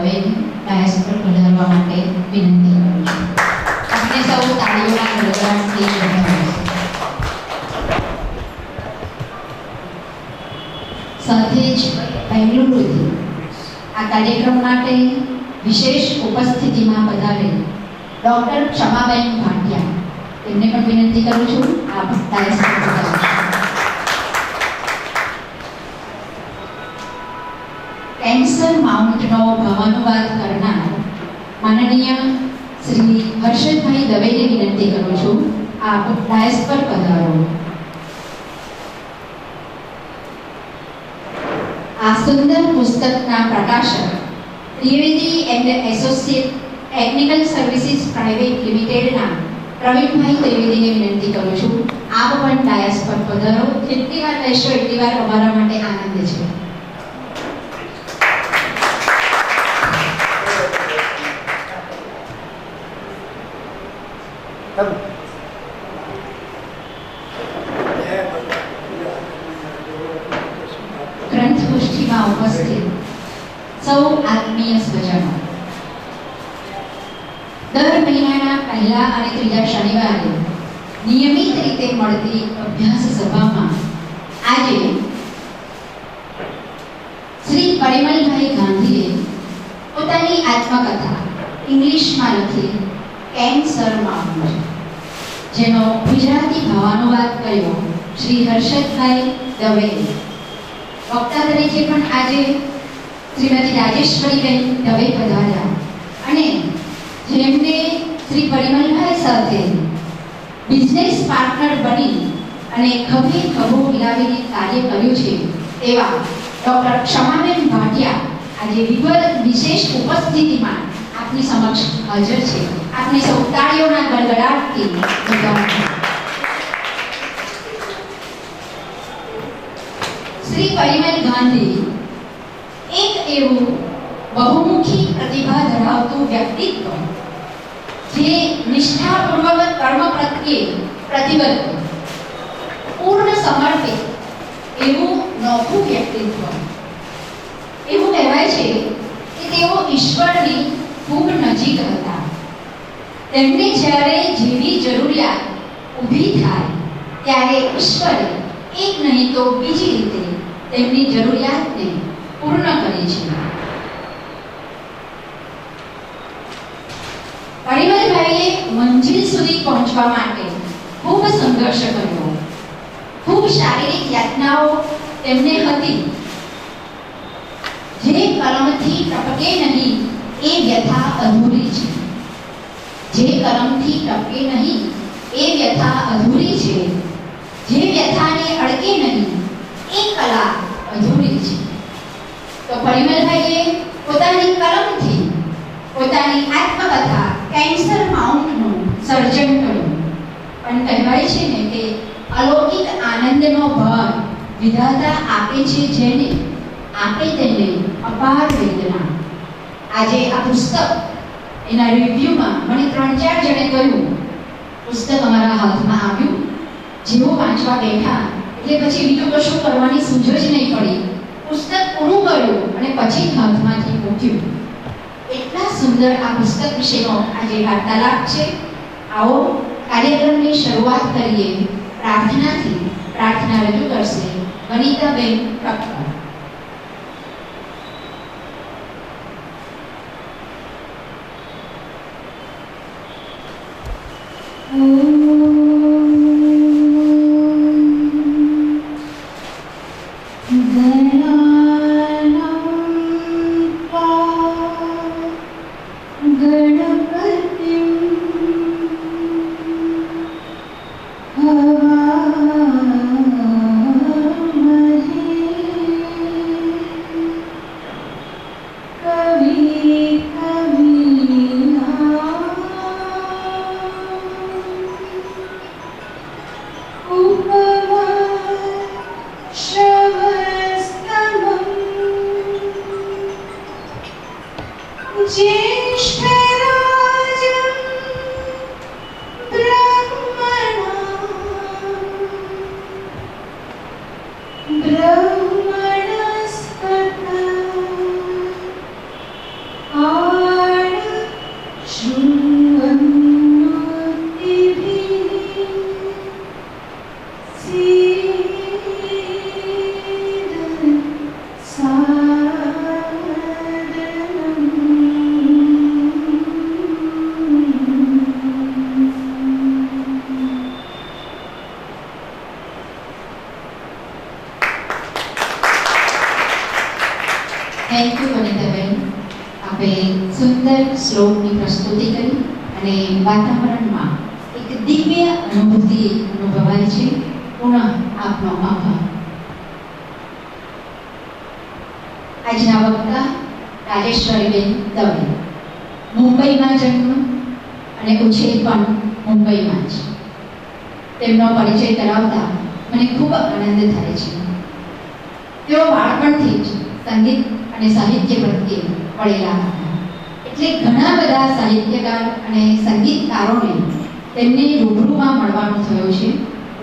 દવેને dice પર પધારવા માટે વિનંતી કરું છું. આપણે સૌ તાળીઓના ગડગડાટથી વધાવીશું. સાથે જ બેંગલુરુથી આ કાર્યક્રમ માટે વિશેષ ઉપસ્થિતિમાં પધારેલ ડૉક્ટર ક્ષમાબેન ભાટિયા તેમને પણ વિનંતી કરું છું આપ ડાયસ પર પધારશો. કેન્સર માઉન્ટનો ભાવાનુવાદ કરનાર માનનીય શ્રી હર્ષદભાઈ દવેને વિનંતી કરું છું આપ ડાયસ પર પધારો. આ સુંદર પુસ્તકના પ્રકાશક Trivedi and associate technical services private લિમિટેડના પ્રવીણભાઈ ત્રિવેદીને વિનંતી કરું છું આપ પણ ડાયસ પર પધારો. જેટલી વાર રહેશો એટલી વાર અમારા માટે આનંદ છે. ગ્રંથગોષ્ઠીમાં ઉપસ્થિત સૌ આત્મીય સ્વજનો, દર મહિનાના પહેલા અને ત્રીજા શનિવારે નિયમિત રીતે મળતી અભ્યાસ સભામાં આજે શ્રી પરિમલભાઈ ગાંધીએ પોતાની આત્મકથા ઇંગ્લિશમાં લખી કેન્સર માઉન્ટ, જેનો ગુજરાતી ભાવાનુવાદ કર્યો શ્રી હર્ષદભાઈ દવે. વક્તા તરીકે પણ આજે શ્રીમતી રાજેશ્વરીબેન દવે પધાર્યા અને જેમને શ્રી પરિમલભાઈ સાથે બિઝનેસ પાર્ટનર બની અને ખભે ખભો મિલાવીને કાર્ય કર્યું છે તેવા ડૉક્ટર ક્ષમાબેન ભાટિયા આજે વિશેષ ઉપસ્થિતિમાં આપની સમક્ષ હાજર છે. આપને સૌ તાળીઓના ગડગડાટથી વધાવો. શ્રી પરિમલ ગાંધી એક એવું બહુમુખી પ્રતિભા ધરાવતું વ્યક્તિત્વ જે નિષ્ઠાપૂર્વક કર્મ પ્રત્યે પ્રતિબદ્ધ, પૂર્ણ સમર્પિત એવું નોખું વ્યક્તિત્વ. એવું કહેવાય છે કે તેઓ ઈશ્વરની ખૂબ નજીક હતા. તેમને જ્યારે જેવી જરૂરિયાત ઊભી થાય ત્યારે ઈશ્વરે એક નહીં તો બીજી રીતે તેમની જરૂરિયાતને પૂર્ણ કરી છે. પરિમલભાઈએ મંજિલ સુધી પહોંચવા માટે ખૂબ સંઘર્ષ કર્યો. ખૂબ શારીરિક યાતનાઓ તેમને હતી. જે કર્મથી ટપકે નહીં એ વ્યથા અધૂરી છે. જે કર્મથી ટપકે નહીં એ વ્યથા અધૂરી છે. જે વ્યથાને અડકે નહીં એ કલા અધૂરી છે. તો પરિમલભાઈએ પોતાની કલમથી પોતાની આત્મકથા કેન્સર માઉન્ટનું સર્જન કર્યું. પણ કહેવાય છે ને કે અલૌકિક આનંદનો ભાર વિધાતા આપે છે જેને, આપે તેને અપાર વેદના. આજે આ પુસ્તક એના રિવ્યુમાં મને 3-4 જણે કહ્યું પુસ્તક અમારા હાથમાં આવ્યું, જેવો વાંચવા બેઠા એટલે પછી બીજું કશું કરવાની સૂઝ જ નહીં પડી. પુસ્તક પૂરું કર્યું અને પછી હાથમાંથી મૂક્યું. એટલા સુંદર આ પુસ્તક વિશેનો આજે વાર્તાલાપ છે. આવો કાર્યક્રમની શરૂઆત કરીએ પ્રાર્થનાથી. પ્રાર્થના રજૂ કરશે વનિતાબેન પ્રકટ. Thank you Vanitaben. આપે સુંદર શ્લોકની પ્રસ્તુતિ કરી અને વાતાવરણમાં એક દિવ્ય અનુભૂતિ અનુભવાય છે. પુનઃ આપનો આભાર. આજના વક્તા રાજેશ્વરીબેન દવે. મુંબઈમાં જન્મ અને ઉછેર પણ મુંબઈમાં જ. તેમનો પરિચય કરાવતા મને ખૂબ આનંદ થાય છે. તેઓ બાળપણથી જ સંગીત અને સાહિત્ય પ્રત્યે વળેલા હતા. એટલે ઘણા બધા સાહિત્યકાર અને સંગીતકારોને તેમને રૂબરૂમાં મળવાનો થયો છે,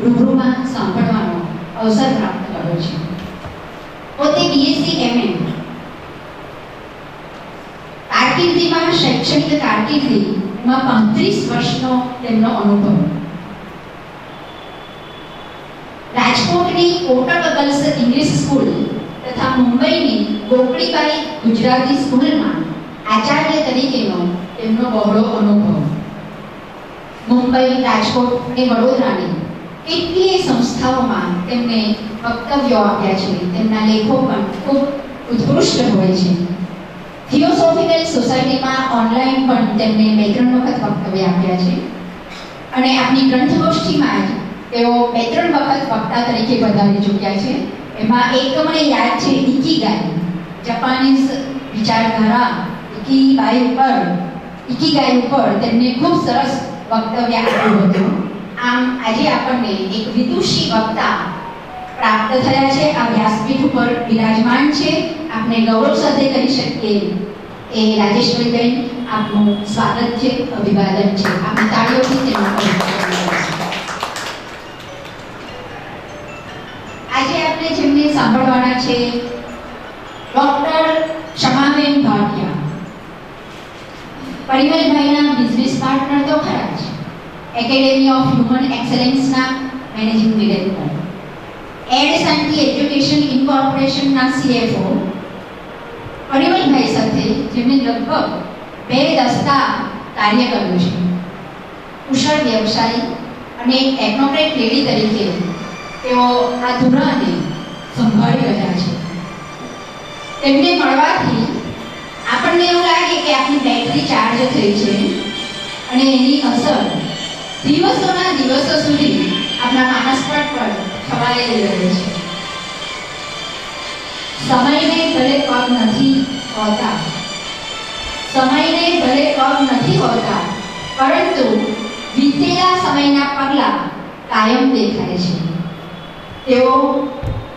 રૂબરૂમાં સાંભળવાનો અવસર પ્રાપ્ત કર્યો છે. પોતે બીએસસી એમએ કારકિર્દીમાં શૈક્ષણિક કારકિર્દીમાં 35 વર્ષનો તેમનો અનુભવ. રાજકોટની કોટક ગર્લ્સ ઇંગ્લિશ સ્કૂલ તથા મુંબઈની ગોકળીબાઈ ગુજરાતી સ્કૂલમાં આચાર્ય તરીકેનો તેમનો બહોળો અનુભવ. મુંબઈ, રાજકોટ અને વડોદરાની કેટલીય સંસ્થાઓમાં તેમને વક્તવ્યો આપ્યા છે. તેમના લેખો પણ ખૂબ ઉત્કૃષ્ટ હોય છે. થિયોસોફિકલ સોસાયટીમાં ઓનલાઈન પણ તેમને 2-3 વખત વક્તવ્ય આપ્યા છે અને આપણી ગ્રંથગોષ્ઠીમાં જ તેઓ 2-3 વખત વક્તા તરીકે પધારી ચૂક્યા છે. એમાં એક મને યાદ છે, ઇકીગાઈ, જાપાનીઝ વિચારધારા ઇકીગાઈ ઉપર તેમને ખૂબ સરસ વક્તવ્ય આપ્યું હતું. આમ આજે આપણને એક વિદુષી વક્તા પ્રાપ્ત થયા છે, આ વ્યાસપીઠ ઉપર બિરાજમાન છે. આપને ગૌરવ સાથે કરી શકીએ એ રાજેશ્વરીબેન, આપનું સ્વાગત છે, અભિવાદન છે. આપની તાળીઓથી તેમનું અભિવાદન કરીશું. આજે આપણે જેમને સાંભળવાના છે ડોક્ટર ક્ષમાબેન ભાટિયા. પરિમલભાઈના બિઝનેસ પાર્ટનર તો ખરા જ, એકેડેમી ઓફ હ્યુમન એક્સેલન્સના મેનેજિંગ ડિરેક્ટર, એડ શાંતિ એજ્યુકેશન ઇન્કોર્પોરેશનના સીએફઓ. પરિમલભાઈ સાથે જેમણે લગભગ 2 દશકા કાર્ય કર્યું છે. કુશળ વ્યવસાયી અને ટેકનોક્રેટ લેડી તરીકે તેઓ આ ધુરાને સંભાળી રહ્યા છે. તેમને મળવાથી આપણને એવું લાગે કે આપણી બેટરી ચાર્જ થઈ છે અને એની અસર દિવસોના દિવસો સુધી આપણા માનસ પર છવાયેલી રહે છે. સમયને ભલે પગ નથી હોતા, પરંતુ વીતેલા સમયના પગલા કાયમ દેખાય છે. તેઓ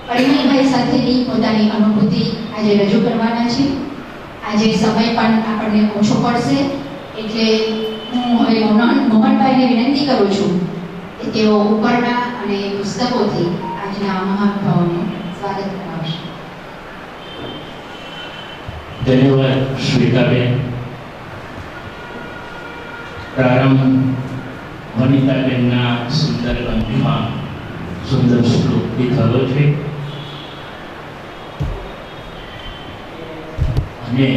પરિમલભાઈ સાથેની પોતાની અનુભૂતિ આજે રજૂ કરવાના છે. આજે સમય પણ આપણને ઓછો પડશે, એટલે હું હવે મોહનભાઈને વિનંતી કરું છું કે તેઓ ઉપરના અને પુસ્તકોથી આજના મહાનુભાવોનું સ્વાગત કરાવશે. ધન્યવાદ શ્વેતાબેન. પ્રારંભ વનિતાબેનના સુંદર કંઠમાં સુંદર શ્લોકથી થયો છે અને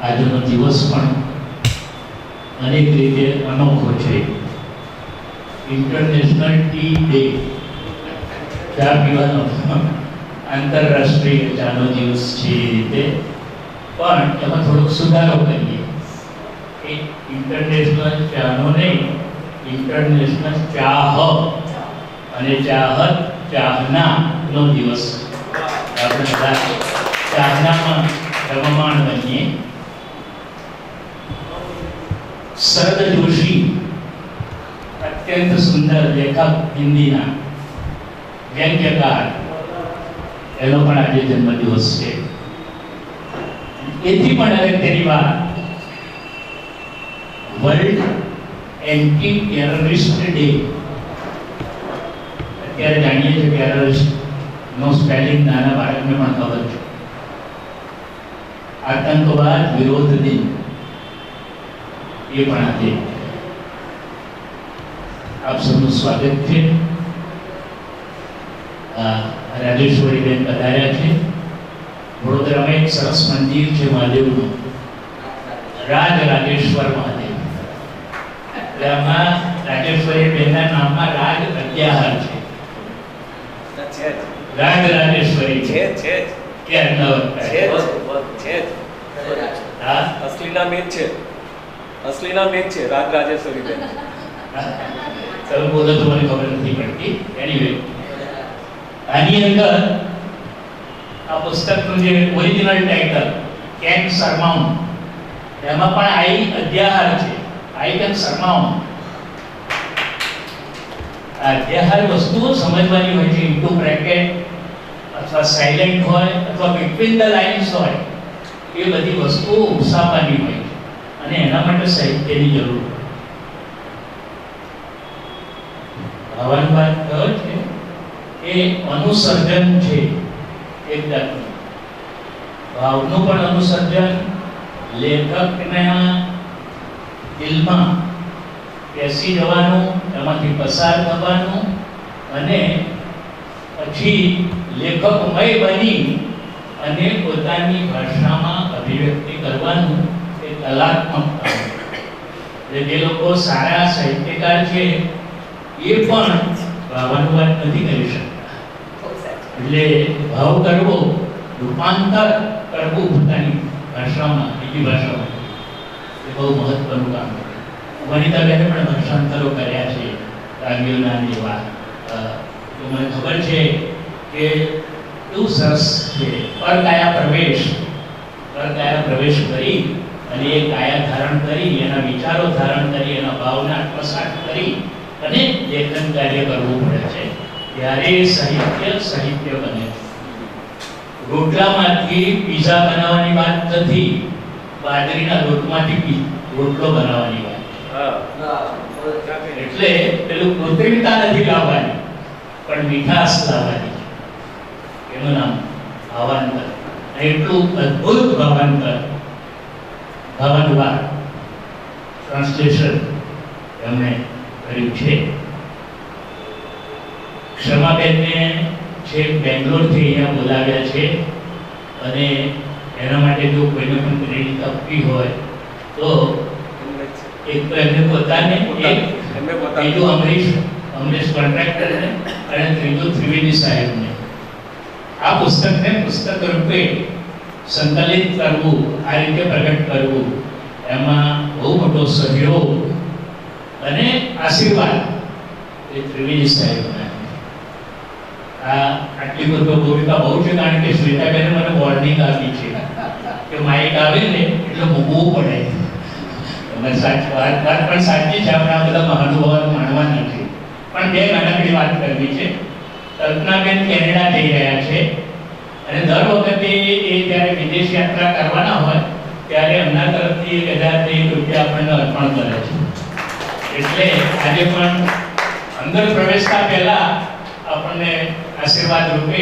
આજનો દિવસ પણ અનેક રીતે અનોખો છે. ઇન્ટરનેશનલ ટી ડે, ચા પીવાનો આંતરરાષ્ટ્રીય ચાનો દિવસ છે. એ રીતે પણ એમાં થોડોક સુધારો કરીએ. એ ઇન્ટરનેશનલ ચાનો નહીં, ઇન્ટરનેશનલ ચાહ અને ચાહત ચાહનાનો દિવસ. આપણે બધા ચાહનામાં રમમાણ બનીએ. શરદ જોશી અત્યંત સુંદર લેખક, હિન્દીના વ્યંગ્યકાર, એનો પણ આજે જન્મદિવસ છે. એથી પણ અગત્યની વાત, વર્લ્ડ એન્ટી ટેરરિસ્ટ ડે. અત્યારે જાણીએ છીએ ટેરરિસ્ટ નો સ્પેલિંગ નાના બાળકને પણ ખબર છે. આતંકવાદ વિરોધ દિન. એ પણ આજે આપ સૌનું સ્વાગત છે. રાજેશ્વરીબેન પધાર્યા છે. વડોદરામાં એક સરસ મંદિર છે મહાદેવનું, રાજેશ્વર મહાદેવ. એટલે આમાં રાજેશ્વરીબેનના નામમાં રાજ અધ્યાહાર છે. રાજેશ્વરી છે કે હા, અસલી નામ એ જ છે. અસલી નામ એ જ છે, રાજેશ્વરી બેન. તમે બોલો તો મને ખબર નથી પડતી. એનીવે, આની અંદર આ પુસ્તકનું જે ઓરિજિનલ ટાઇટલ કેન સરમાઉન્ટ, એમાં પણ આઈ અધ્યાહાર છે. I can surmount. આ અધ્યાહાર વસ્તુઓ સમજવાની હોય છે. ઇન્ટુ બ્રેકેટ અથવા સાયલેન્ટ હોય અથવા બિટવીન ધ લાઇન્સ હોય, એ બધી વસ્તુઓ ઉપસાવવાની હોય છે અને એના માટે સાહિત્યની જરૂર હોય. ભાવાની વાત કહો છે એ અનુસર્જન છે એક જાતનું. ભાવનું પણ અનુસર્જન, લેખકના દિલમાં બેસી જવાનું, એમાંથી પસાર થવાનું અને પછી લેખકમય બની અને પોતાની ભાષામાં અભિવ્યક્તિ કરવાનું એ કલાત્મક કામ. એટલે જે લોકો સારા સાહિત્યકાર છે એ પણ ભાવાનુવાદ નથી કરી શકતા. એટલે ભાવ કરવો, રૂપાંતર કરવું પોતાની ભાષામાં, બીજી ભાષામાં, એ બહુ મહત્વનું કામ છે. વનિતાબેને પણ ભાષાંતરો કર્યા છે રાગીઓના જેવા. તો મને ખબર છે કે એવું સરસ છે. પરકાયા પ્રવેશ કરી અને એ કાયા ધારણ કરી, એના વિચારો ધારણ કરી, એના ભાવને આત્મસાત કરી અને લેખન કાર્ય કરવું પડે છે. ત્યારે સાહિત્ય બને. રોટલામાંથી પીઝા બનાવવાની વાત નથી, બાજરીના લોટમાંથી રોટલો બનાવવાની વાત. એટલે પેલું કૃત્રિમતા નથી લાવવાની, પણ મીઠાશ લાવવાની. એનું નામ ભાવાંતર. એટલું અદ્ભુત ભાવાનુવાદ ટ્રાન્સલેશન એમણે કર્યું છે. ક્ષમાબેનને છે બેંગ્લોરથી અહીંયા બોલાવ્યા છે અને એના માટે જો કોઈને પણ ક્રેડિટ આપવી હોય તો એક તો એમને પોતાને, બીજું અમરીશ કોન્ટ્રાક્ટરને અને ત્રીજું ત્રિવેદી સાહેબને. આ પુસ્તકને પુસ્તક રૂપે સંકલિત કરવું, આ રીતે પ્રગટ કરવું, એમાં બહુ મોટો સહયોગ અને આશીર્વાદ એ ત્રિવેદી સાહેબના. આટલી ભૂમિકા બહુ છે, કારણ કે શ્વેતાબેને મને વોર્નિંગ આપી છે કે માઇક આવે ને એટલે મૂકવું પડે. સાચી વાત પણ સાચી છે. આપણે આ બધા મહાનુભાવો માણવાના છે. પણ બે નાનકડી વાત કરવી છે. કલ્પનાબેન કેનેડા જઈ રહ્યા છે અને દર વખતે એ જ્યારે વિદેશ યાત્રા કરવાના હોય ત્યારે એમના તરફથી 1000 રૂપિયા આપણને અર્પણ કરે છે. એટલે આજે પણ અંદર પ્રવેશતા પહેલા આપણને આશીર્વાદ રૂપે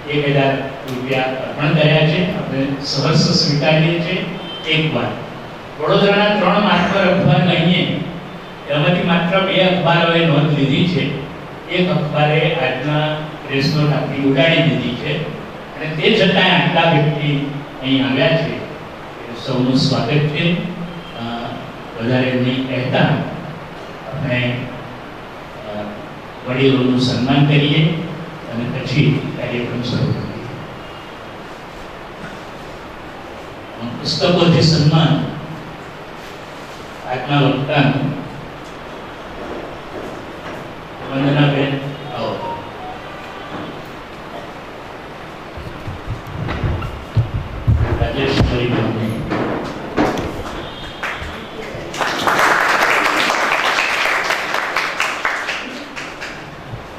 1000 રૂપિયા અર્પણ કર્યા છે. આપણે સહર્ષ સ્વીકારીએ છીએ. એક વાત, વડોદરાના 3 માત્ર અખબાર લઈએ, એમાંથી માત્ર 2 અખબારોએ નોંધ લીધી છે. એક અખબારે આજના પ્રેસનો ટાંકી ઉડાડી દીધી છે અને તે છતાં આટલા વ્યક્તિ અહીં આવ્યા છે. સૌનું સ્વાગત છે. વધારે નહીં કહેતા આપણે વડીલોનું સન્માન કરીએ અને પછી કાર્યક્રમ શરૂ કરીએ. પુસ્તકોથી સન્માન આજના વક્તાનું. વંદનાબેન આવો. રાજેશ્વરીબેન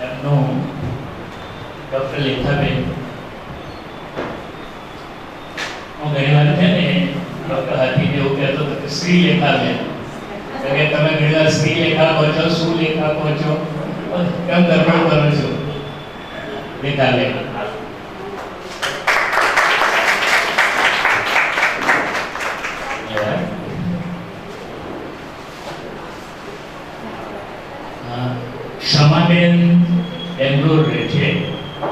એમનું ડૉક્ટર લેખાબેન. હું ઘણી વાર છે ને ડૉક્ટર હાથી એવું કહેતો હતો કે શ્રી લેખાબેન, કે તમે ઘણી વાર શ્રી લેખા કહો છો, શું લેખા કહો છો, કેમ ગરબડ કરો છો? લેખાબેન શમાબેન બેંગ્લોર રહે છે,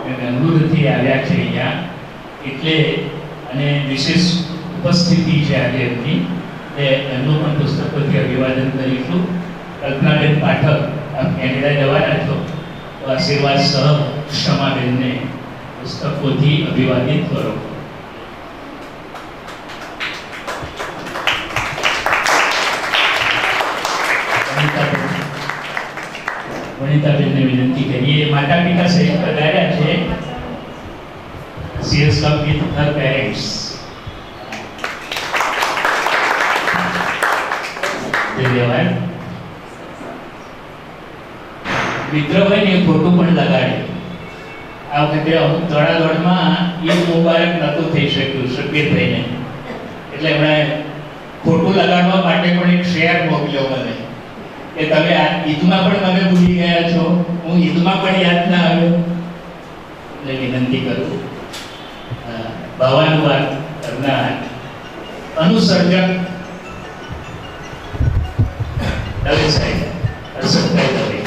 બેંગ્લોરથી આવ્યા છે અહીંયા, એટલે અને વિશેષ ઉપસ્થિતિ છે આજે એમની, એમનું પણ પુસ્તકોથી અભિવાદન કરીશું. કલ્પનાબેન પાઠક, આપ કેનેડા જવાના છો તો આશીર્વાદ સહ ક્ષમાબેનને પુસ્તકોથી અભિવાદિત કરો. વનિતાબેનને વિનંતી કરીએ. માતા પિતા સહિત પધાર્યા છે. She has come with her parents. ધન્યવાદ. મિત્ર હોય ને ફોટો પણ લગાડે. આ વખતે અમુક દોડાદોડમાં ઈદ મુબારક નહોતું થઈ શક્યું શબીરભાઈને, એટલે એમણે ફોટો લગાડવા માટે પણ એક શેર મોકલ્યો મને કે તમે આ ઈદમાં પણ મને ભૂલી ગયા છો, હું ઈદમાં પણ યાદ ના આવ્યો. એટલે વિનંતી કરું ભાવાનુવાદ કરનાર અનુસર્જક દવે સાહેબ, હર્ષદભાઈ દવે.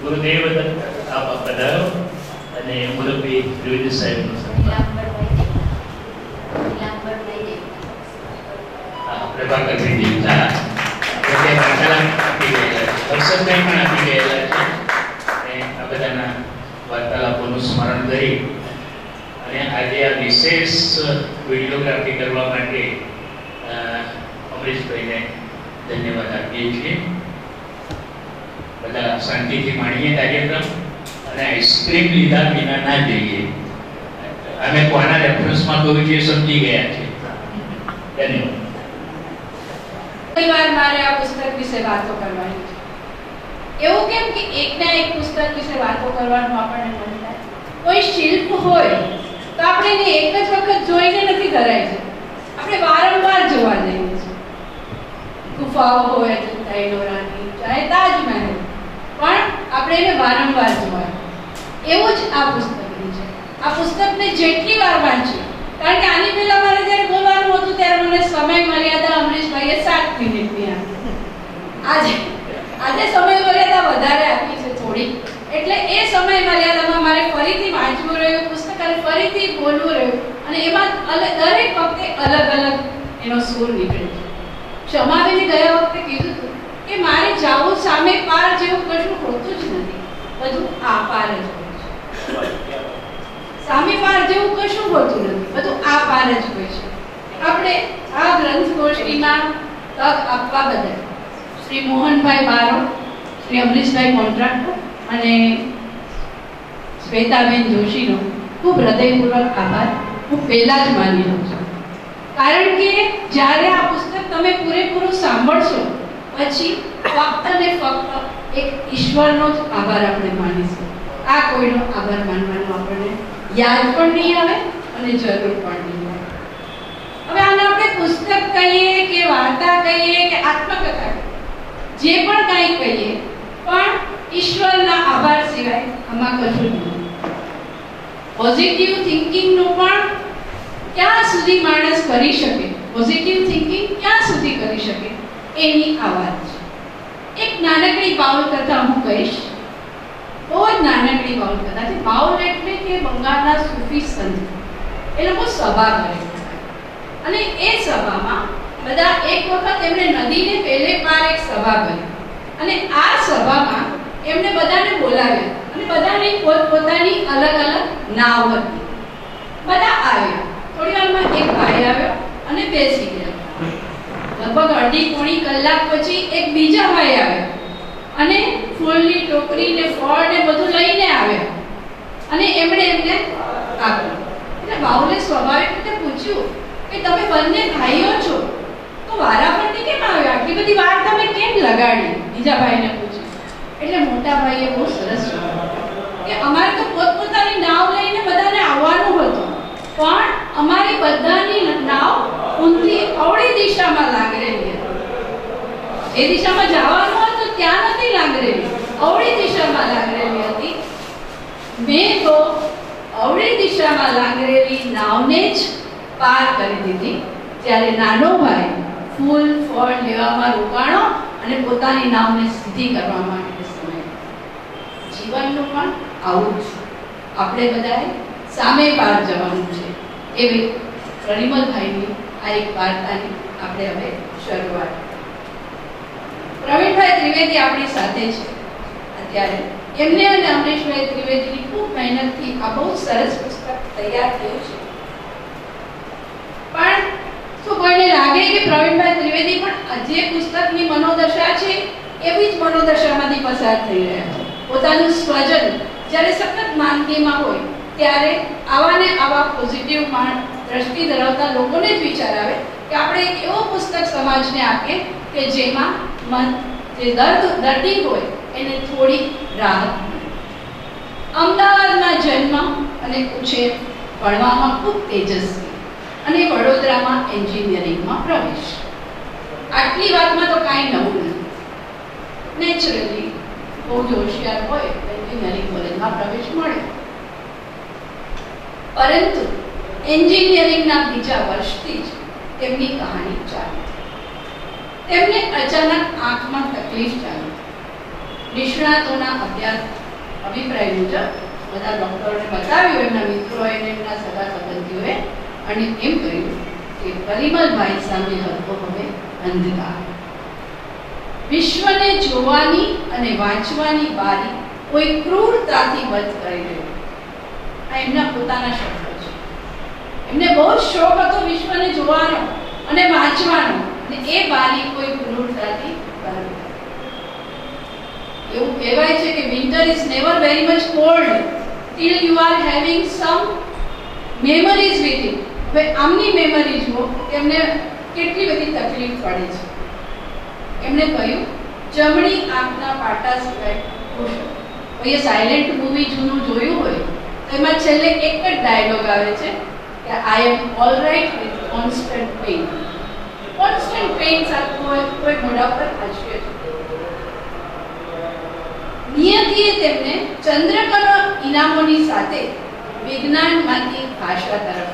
ગુરુદેવ આપ પધારો અને મુરબ્બી દ્વિવેદી સાહેબનું સન્માન. પ્રભાકરભાઈ દેવતા આપી ગયેલા છે, હર્ષદભાઈ પણ આપી ગયેલા છે. અને આ બધાના વાર્તાલાપોનું સ્મરણ કરી અને આજે આ વિશેષ વિડીયોગ્રાફી કરવા માટે અમરીશભાઈને ધન્યવાદ આપીએ છીએ. બધા શાંતિથી માણીએ કાર્યક્રમ અને આઈસ્ક્રીમ લીધા વિના ના જઈએ. અમે કોના રેફરન્સમાં કહ્યું છે સમજી ગયા છે. ધન્યવાદ. વાર મારે આ પુસ્તક વિશે વાતો કરવાની છે. એવું કેમ કે એકના એક પુસ્તક વિશે વાતો કરવાનું આપણને મન થાય. કોઈ શિલ્પ હોય તો આપણે એને એક જ વખત જોઈને નથી ધરાય છે, આપણે વારંવાર જોવા જઈએ છીએ. ગુફાઓ હોય, અજંતા એલોરાની, ચાહે તાજમહેલ, પણ આપણે એને વારંવાર જોવા. એવું જ આ પુસ્તકની છે. આ પુસ્તકને જેટલી વાર વાંચી, કારણ કે આની પહેલા મારે જ્યારે બોલવાનું હતું ત્યારે મને સમય મર્યાદા અમરીશભાઈએ 7 મિનિટની આપી. આજે સમય મર્યાદા વધારે આપી છે થોડી, એટલે એ સમય મર્યાદામાં મારે ફરીથી વાંચવું રહ્યું પુસ્તક અને ફરીથી બોલવું રહ્યું, અને એમાં દરેક વખતે અલગ અલગ એનો સૂર નીકળે છે. ક્ષમાબેને ગયા વખતે કીધું હતું કે મારે જાવું સામે પાર જેવું કશું હોતું જ નથી, બધું આ પાર જ હોય છે. સામે પાર જેવું કશું હોતું નથી, બધું આ પાર જ હોય છે. આપણે આ ગ્રંથ ગોષ્ઠીમાં તક આપવા બદલ શ્રી મોહનભાઈ બારોટ, શ્રી અમરીશભાઈ કોન્ટ્રાક્ટર અને શ્વેતાબેન જોશીનો ખૂબ હૃદયપૂર્વક આભાર હું પહેલા જ માની લઉં છું. કારણ કે જ્યારે આ પુસ્તક તમે પૂરેપૂરું સાંભળશો પછી ફક્ત ને ફક્ત એક ઈશ્વરનો જ આભાર આપણે માનીશું. આ કોઈનો આભાર માનવાનો આપણને યાદ પણ નહીં આવે અને જરૂર પણ નહીં આવે. હવે આને આપણે પુસ્તક કહીએ કે વાર્તા કહીએ કે આત્મકથા જે પણ કંઈ કહીએ, પણ ઈશ્વરના આભાર સિવાય આમાં કશું નહીં. પોઝિટિવ થિંકિંગનું પણ ક્યાં સુધી માણસ કરી શકે, પોઝિટિવ થિંકિંગ ક્યાં સુધી કરી શકે એની આ વાત છે. એક નાનકડી બાઉલ કથા હું કહીશ, બહુ જ નાનકડી બાઉલ કથા છે. બાઉલ એટલે કે બંગાળના સૂફી સંત, એ લોકો સભા કરે અને એ સભામાં બધા એક વખત એમણે નદીને પેલે પાર એક સભા કરી અને આ સભામાં એમણે બધાને બોલાવ્યા અને બધાની પોતપોતાની અલગ અલગ નાવ હતી. બધા આવ્યા, થોડી વારમાં એક ભાઈ આવ્યો અને બેસી ગયા. લગભગ અડધી પોણી કલાક પછી એક બીજા ભાઈ આવ્યા અને ફૂલની ટોકરી ને ફળ ને બધું લઈને આવ્યા અને એમણે એમને આપ્યું. એટલે બાઉલે સ્વાભાવિક રીતે પૂછ્યું કે તમે બંને ભાઈઓ છો તો વારાફરતી કેમ આવ્યા, આટલી બધી વાર તમે કેમ લગાડી? બીજા ભાઈને પૂછ્યું. એટલે મોટા ભાઈએ બહુ સરસ કે અમારે તો પોતપોતાની નાવ લઈને બધાને આવવાનું હતું, પણ અમારી બધાની નાવ ઊંધી અવળી દિશામાં લાગરેલી હતી. એ દિશામાં જવાનું હતું ત્યાં નથી લાગરેલી, અવળી દિશામાં લાગરેલી હતી. મેં તો અવળી દિશામાં લાગરેલી નાવને જ પાર કરી દીધી જ્યારે નાનો ભાઈ ફૂલ ફળ લેવામાં રોકાણો અને પોતાની નાવને સીધી કરવા માટે સમય. જીવનનું પણ આવું જ છે. આપણે બધાએ સામે પાર જવાનું છે. એવી પ્રણિમલભાઈની આ એક વાર્તાની આપણે હવે શરૂઆત. પ્રવીણભાઈ ત્રિવેદી આપણી સાથે છે અત્યારે. એમને અને અમરીશભાઈ ત્રિવેદીની ખૂબ મહેનતથી આ બહુ સરસ પુસ્તક તૈયાર થયું છે. પણ શું કોઈને લાગે કે પ્રવીણભાઈ ત્રિવેદી પણ જે પુસ્તકની મનોદશા છે એવી જ મનોદશામાંથી પસાર થઈ રહ્યા છે? પોતાનું સ્વજન જ્યારે સખત માંદગીમાં હોય ત્યારે આવા ને આવા પોઝિટિવ દ્રષ્ટિ ધરાવતા લોકોને જ વિચાર આવે કે આપણે એક એવો પુસ્તક સમાજને આપીએ કે જેમાં જે દર્દી હોય એને થોડી રાહત મળે. અમદાવાદમાં જન્મ અને ઉછેર, ભણવામાં ખૂબ તેજસ્વી અને વડોદરામાં એન્જિનિયરિંગમાં પ્રવેશ. આટલી વાતમાં તો કાંઈ નવું નથી. નેચરલી બહુ જ હોશિયાર હોય એન્જિનિયરિંગ કોલેજમાં પ્રવેશ મળે. પરંતુ એન્જિનિયરિંગના બીજા વર્ષથી જ તેમની કહાની ચાલી. તેમને અચાનક આંખમાં તકલીફ ચાલી. નિષ્ણાતોના અભિપ્રાય મુજબ બધા ડોક્ટરોને બતાવ્યું, એમના મિત્રોએ અને એમના સગા સંબંધીઓએ, અને એમ કહ્યું કે પરિમલભાઈ સામે હતો હવે અંધકાર. વિશ્વને જોવાની અને વાંચવાની બારી કોઈ ક્રૂરતાથી બંધ કરી રહ્યું. આ એમના પોતાના શબ્દો છે. એમને બહુ જ શોખ હતો વિશ્વને જોવાનો અને વાંચવાનો, અને એ બારી કોઈ ક્રૂરતાથી બંધ. એવું કહેવાય છે કે winter is never very much cold till you are having some memories with it. હવે આમની મેમરી જુઓ, એમને કેટલી બધી તકલીફ પડે છે. એમણે કહ્યું જમણી આંખના પાટા સિવાય ખુશ. કોઈએ સાયલેન્ટ મૂવી જૂનું જોયું હોય તો એમાં છેલ્લે એક જ ડાયલોગ આવે છે કે I am all right with constant pain. Constant pain સાથે કોઈ મોઢા પર હાસ્ય છે. નિયતિએ તેમને ચંદ્રકનો ઇનામોની સાથે વિજ્ઞાનમાંથી ભાષા તરફ,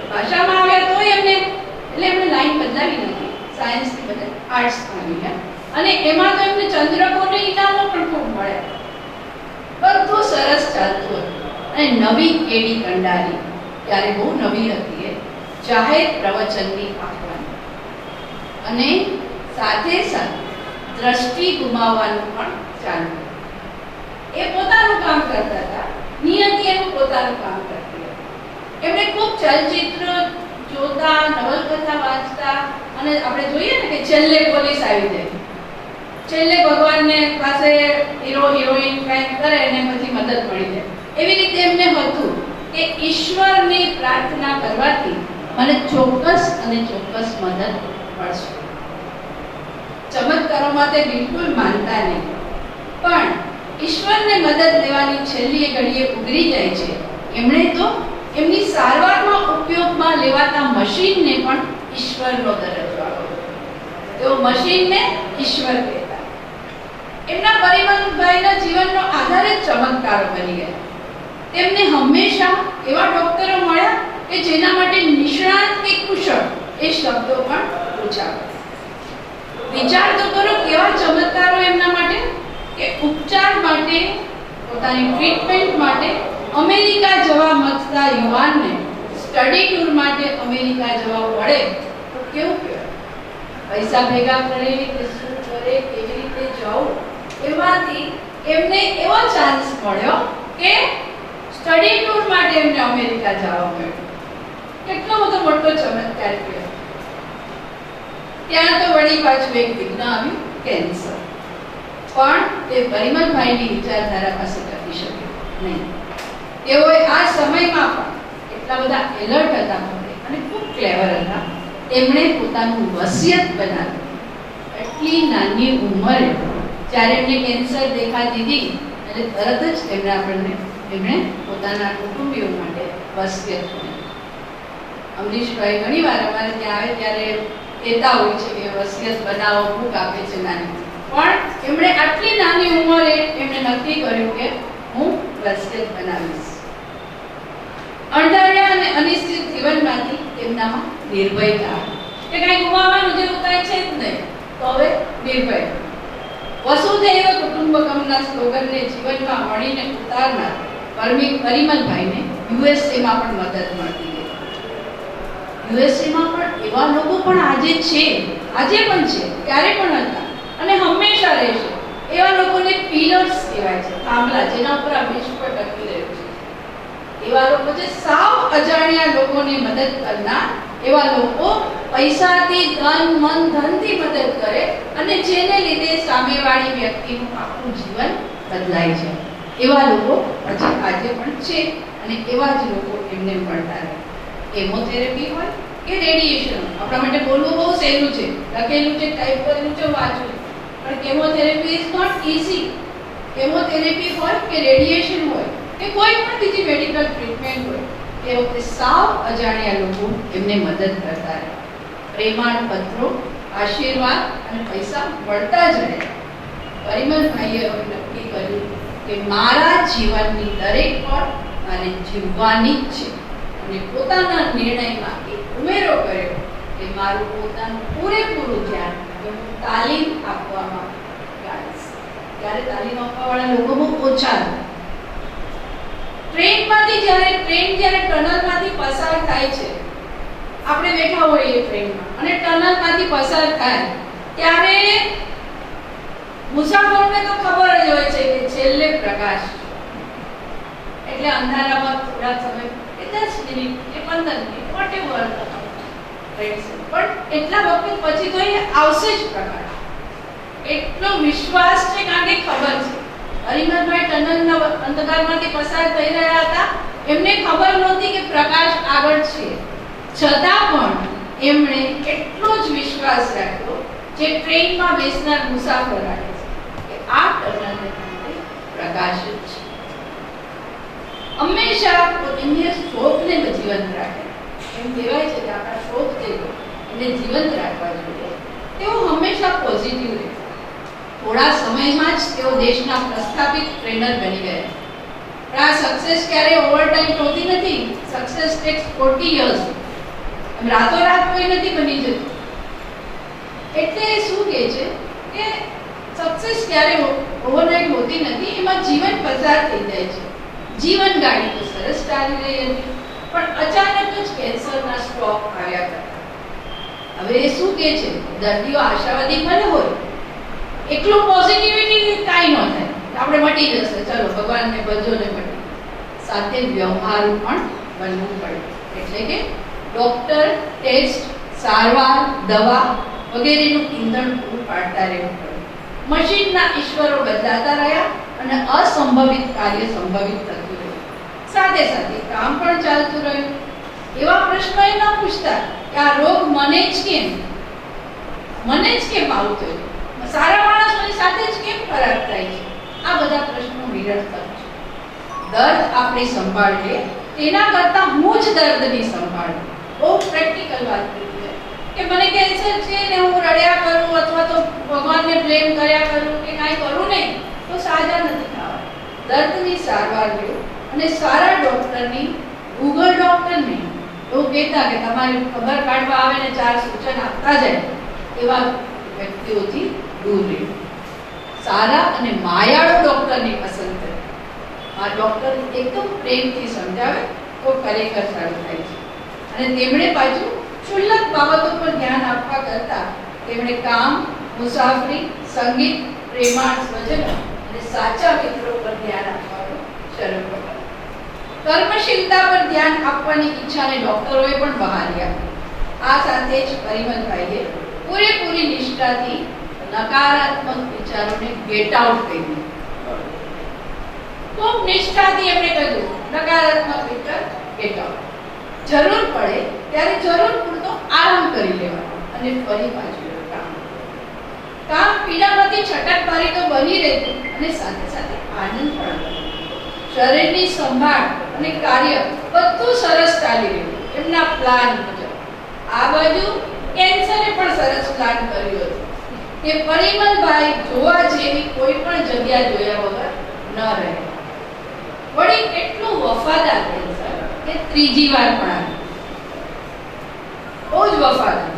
ભાષામાં આવ્યા તો એમને લાઈન બદલાવી નથી, સાયન્સથી બદલાવી આર્ટ્સ આવી ગયા, અને એમાં તો એમને ચંદ્રકોને ઇનામો પણ ખૂબ મળ્યા. બધું સરસ ચાલતું હતું. અને નવી કેડી કંડારી, ત્યારે બહુ નવી હતી એ, જાહેર પ્રવચનની આપવાની, અને સાથે સાથે દ્રષ્ટિ ગુમાવવાનું પણ ચાલુ. એ પોતાનું કામ કરતા હતા, નિયતિ એનું પોતાનું કામ કરતી હતી. એમણે ખૂબ ચલચિત્ર જોતા, નવલકથા વાંચતા, અને આપણે જોઈએ ને કે છેલ્લે પોલીસ આવી જાય, છેલ્લે ભગવાનને પાસે હીરો હિરોઈન કંઈક કરે અને પછી મદદ મળી જાય. એવી રીતે એમને હતું કે ઈશ્વરની પ્રાર્થના કરવાથી મને ચોક્કસ અને ચોક્કસ મદદ મળશે. ચમત્કારોમાં તે બિલકુલ માનતા નહીં, પણ ઈશ્વરને મદદ લેવાની છેલ્લી ઘડીએ ઉઘરી જાય છે. એમણે તો એમની સારવારમાં ઉપયોગમાં લેવાતા મશીનને પણ ઈશ્વરનો દરજ્જો આપ્યો. તેઓ મશીનને ઈશ્વર કહેતા. એમના પરિમલભાઈના જીવનનો આધાર જ ચમત્કારો બની ગયા. તેમને હંમેશા એવા ડોક્ટરો મળ્યા કે જેના માટે નિષ્ણાત કે કુશળ એ શબ્દો પણ ઓછા. વિચાર તો કરો કેવા ચમત્કારો એમના માટે કે ઉપચાર માટે, પોતાની ટ્રીટમેન્ટ માટે અમેરિકા જવા માંગતા યુવાનને સ્ટડી ટૂર માટે અમેરિકા જવા પડે તો કેવું કહેવાય? પૈસા ભેગા કરે કે શું કરે, કેવી રીતે જવું, એમાંથી એમને એવો ચાન્સ મળ્યો કે સ્ટડી ટૂર માટે એમને અમેરિકા જવા મળ્યું. કેટલો બધો મોટો ચમત્કાર કહેવાય. ત્યાં તો વળી પાછું એક વિઘ્ન આવ્યું, કેન્સર. પણ તે પરિમલભાઈની વિચારધારા પાસે ટકી શકે નહીં. તેઓએ આ સમયમાં પણ એટલા બધા એલર્ટ હતા અને ખૂબ ક્લેવર હતા. તેમણે પોતાનું વસિયત બનાવ્યું. એટલી નાની ઉંમરે જ્યારે એમને કેન્સર દેખા દીધી એટલે તરત જ એમણે પોતાના કુટુંબીઓ માટે વસિયત બનાવી. અમરીશભાઈ ઘણીવાર અમારે ત્યાં આવે ત્યારે કહેતા હોય છે કે વસિયત બનાવો, બુક આપે છે નાની. પણ એમણે આટલી નાની ઉંમરે એમણે નક્કી કર્યું કે હું વસિયત બનાવીશ. અણધાર્યા અને અનિશ્ચિત જીવનમાંથી તેમનામાં નિર્ભયતા. કે કાંઈ ગુમાવવાનું જેવું કાંઈ છે જ નહીં, તો હવે નિર્ભય વસુધૈવ કુટુંબકમના સ્લોગનને જીવનમાં વણીને ઉતારનાર પરિમલભાઈને યુએસએમાં પણ મદદ મળતી ગઈ. યુએસએમાં પણ એવા લોકો પણ આજે છે, આજે પણ છે, ત્યારે પણ હતા અને હંમેશા રહેશે. એવા લોકોને પિલર્સ કહેવાય છે, થાંભલા જેના ઉપર આ વિશ્વ ટકી રહ્યું છે. એવા લોકો જે સાવ અજાણ્યા લોકોને મદદ કરનાર, એવા લોકો પૈસાથી, ધન, મન, ધનથી મદદ કરે અને જેને લીધે સામેવાળી વ્યક્તિનું આખું જીવન બદલાય છે. એવા લોકો હજી આજે પણ છે અને એવા જ લોકો એમને મળતા રહે. કેમોથેરાપી હોય કે રેડિયેશન, આપણા માટે બોલવું બહુ સહેલું છે, લખેલું છે, ટાઈપ કરેલું છે, વાંચવું, પણ chemotherapy is not easy. Chemotherapy હોય કે રેડિયેશન હોય કે કોઈ પણ બીજી મેડિકલ ટ્રીટમેન્ટ હોય, એ વખતે સાવ અજાણ્યા લોકો એમને મદદ કરતા રહે. પ્રેમાળ પત્રો, આશીર્વાદ અને પૈસા મળતા જ રહે. પરિમલભાઈએ હવે નક્કી કર્યું કે મારા જીવનની દરેક પળ મારે જીવવાની જ છે અને પોતાના નિર્ણયમાં એક ઉમેરો કર્યો કે મારું પોતાનું પૂરેપૂરું ધ્યાન હું તાલીમ આપવામાં ગાળીશ. ત્યારે તાલીમ આપવાવાળા લોકો બહુ ઓછા હતા. ટ્રેનમાંથી જ્યારે ટનલમાંથી પસાર થાય છે, આપણે બેઠા હોઈએ ટ્રેનમાં અને ટનલમાંથી પસાર થાય ત્યારે મુસાફરોને તો ખબર જ હોય છે કે છેલ્લે પ્રકાશ, એટલે અંધારામાં થોડા સમય, 10 મિનિટ કે 15 મિનિટ, વોટેવર, પણ એટલા વખત પછી તો એ આવશે જ પ્રકાશ. એટલો વિશ્વાસ છે, કારણ કે ખબર છે પરિમલભાઈ ટનલના અંધકારમાંથી પસાર થઈ રહ્યા હતા. એમને ખબર નહોતી કે પ્રકાશ આગળ છે, છતાં પણ એમણે એટલો જ વિશ્વાસ રાખ્યો જે ટ્રેનમાં બેસનાર મુસાફર રાખે છે કે આ ટનલને પ્રકાશ જ છે. હંમેશા પોતાની શોધને જીવંત રાખે. એમ કહેવાય છે કે આપણા શોધ જે એને જીવંત રાખવા જોઈએ. તેઓ હંમેશા પોઝિટિવ રહે. થોડા સમયમાં જ તેઓ દેશના પ્રસ્થાપિત ટ્રેનર બની ગયા. પણ આ સક્સેસ ક્યારે ઓવરટાઈમ હોતી નથી. Success tax 40 years. એમ રાતોરાત કોઈ નથી બની જતું. એટલે શું કહે છે કે સક્સેસ ક્યારે ઓવરનાઇટ હોતી નથી, એમાં જીવન પસાર થઈ જાય છે. જીવન ગાડી તો સરસ ચાલી રહી હતી, પણ અચાનક જ કેન્સરના સ્ટ્રોક આવ્યા હતા. હવે એ શું કહે છે, દર્દીઓ આશાવાદી ભલે હોય, એકલું પોઝિટિવિટી કાંઈ ન થાય, આપણે મટી જશે, ચલો ભગવાનને ભજો ને મટી, સાથે વ્યવહારુ પણ બનવું પડે. એટલે કે ડોક્ટર, ટેસ્ટ, સારવાર, દવા વગેરેનું ઈંધણ પૂરું પાડતા રહેવું પડે. મશીનના ઈશ્વરો બદલાતા રહ્યા અને અસંભવિત કાર્ય સંભવિત થતું રહ્યું. સાથે સાથે કામ પણ ચાલતું રહ્યું. એવા પ્રશ્નો એ ન પૂછતા કે આ રોગ મને જ કેમ આવતો, સારા માણસોની સાથે જ કેમ ખરાબ થાય છે. આ બધા પ્રશ્નો નિરર્થક છે. દર્દ આપણે સંભાળીએ તેના કરતાં હું જ દર્દની સંભાળું. બહુ પ્રેક્ટિકલ વાત કરી છે કે મને કેન્સર છે ને હું રડ્યા કરું અથવા તો ભગવાનને બ્લેમ કર્યા કરું કે કાંઈ કરું નહીં તો સાજા નથી થવા. દર્દની સારવાર લો અને સારા ડૉક્ટરની, ગૂગલ ડૉક્ટરની એવું કહેતા કે તમારી ખબર કાઢવા આવે ને 4 સૂચન આપતા જાય એવા વ્યક્તિઓથી દૂર રહેવું. સારા અને માયાળુ ડૉક્ટરની પસંદ કરે. આ ડૉક્ટર એકદમ પ્રેમથી સમજાવે તો ખરેખર સારું થાય છે. અને તેમણે પાછું ક્ષુલ્લક બાબતો પર ધ્યાન આપવા કરતાં તેમણે કામ, મુસાફરી, સંગીત, પ્રેમાળ સ્વજનો અને સાચા મિત્રો પર ધ્યાન આપવાનું શરૂ કર્યું. કર્મશીલતા પર ધ્યાન આપવાની ઈચ્છાને ડૉક્ટરોએ પણ બહાલી આપી. આ સાથે જ પરિમલભાઈએ પૂરેપૂરી નિષ્ઠાથી નકારાત્મક વિચારોને ગેટ આઉટ કર્યું. ખૂબ નિષ્ઠાથી એમણે કહ્યું નકારાત્મક વિચાર ગેટ આઉટ. જરૂર પડે ત્યારે જરૂર પૂરતો આરામ કરી લેવાનો અને ફરી પાછું કામ. પીડામાંથી છટકબારી તો બની રહેતું અને સાથે સાથે આનંદ પણ હતો. શરીરની સંભાળ અને કાર્ય બધું સરસ ચાલી રહ્યું એમના પ્લાન મુજબ. આ બાજુ કેન્સરે પણ સરસ પ્લાન કર્યો હતો કે પરિમલભાઈ જોવા જેવી કોઈ પણ જગ્યા જોયા વગર ન રહે. વળી એટલું વફાદાર કેન્સર કે ત્રીજી વાર પણ આવ્યું. બહુ જ વફાદાર.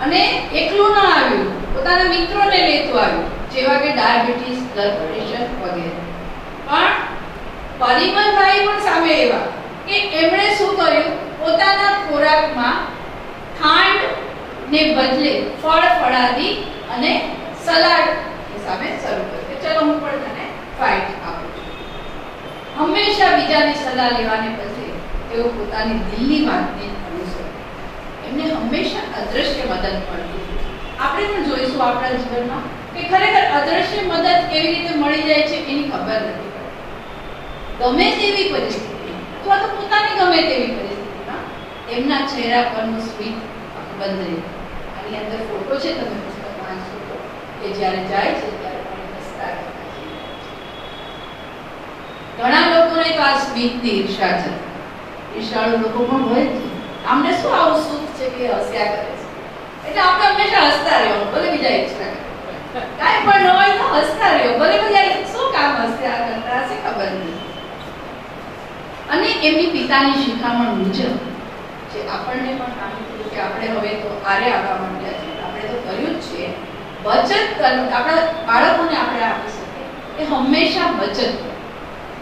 અને એકલું ન આવ્યું, પોતાના મિત્રોને લેતું આવ્યું, જેવા કે ડાયાબિટીસ, બ્લડ પ્રેશર વગેરે. પણ પરિમલભાઈ પણ સામે એવા કે એમણે શું કર્યું, પોતાના ખોરાકમાં ખાંડ ને બદલે ફળ ફળાદી અને સલાડ સામે શરૂ કર્યું કે ચલો હું પણ તને ફાઇટ આપું છું. હંમેશા બીજાની સલાહ લેવાને બદલે તેઓ પોતાની દિલની વાતને અનુસરે. એમને હંમેશા અદ્રશ્ય મદદ મળતી. આપણે પણ જોઈશું આપણા જીવનમાં કે ખરેખર અદ્રશ્ય મદદ કેવી રીતે મળી જાય છે એની ખબર નથી પડતી. ગમે તેવી પરિસ્થિતિ અથવા તો પોતાની ગમે તેવી પરિસ્થિતિમાં એમના ચહેરા પરનું સ્મિત બંધ રહે. આની અંદર ફોટો છે, તમે પુસ્તક વાંચશો તો કે જ્યારે જાય છે ત્યારે પણ હસતા રહેતા છે. ઘણા લોકોને તો આ સ્મિતની ઈર્ષા છે. ઈર્ષાળુ લોકો પણ હોય જ છે. આમને શું આવું સુખ છે કે હસ્યા કરે છે, એટલે આપણે હંમેશા હસતા રહેવું, ભલે બીજા ઈર્ષા કરે. કાંઈ પણ ન હોય તો હસતા રહેવું, ભલે બીજા શું કામ હસ્યા કરતા હશે ખબર નહીં. અને એમની પિતાની શિખામણ મુજબ જે આપણને પણ કામ કર્યું કે આપણે હવે તો આરે આવવા માંડ્યા છે, આપણે તો કર્યું જ છે, બચત કરવું આપણા બાળકોને આપણે આપી શકીએ કે હંમેશા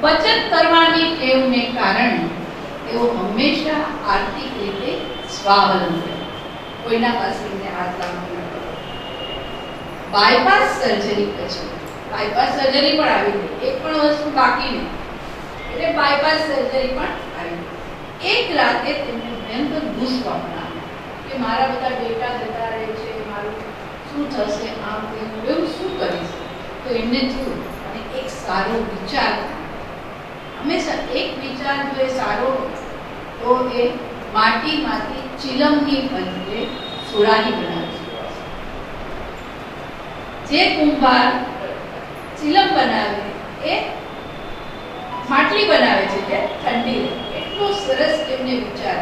બચત કરવાની ટેવને કારણે તેઓ હંમેશા આર્થિક રીતે સ્વાવલંબી, કોઈના પાસે હાથ લાંબો ન કરે. બાયપાસ સર્જરી પછી બાયપાસ સર્જરી પણ આવી ગઈ, એક પણ વસ્તુ બાકી નહીં, એટલે બાયપાસ સર્જરી પણ આવી ગઈ. એક રાતે તેમને ભયંકર ગુસ્સા કે મારા બધા ડેટા જતા રહે છે, મારું શું થશે, આમ તેમ, એવું શું કરીશ. તો એમને થયું અને એક સારો વિચાર, હંમેશા એક વિચાર જો એ સારો તો એ માટીમાંથી ચિલમની બદલે સુરાહી બનાવે છે. જે કુંભાર ચિલમ બનાવે એ માટલી બનાવે છે તે ઠંડી. એટલો સરસ એમને વિચાર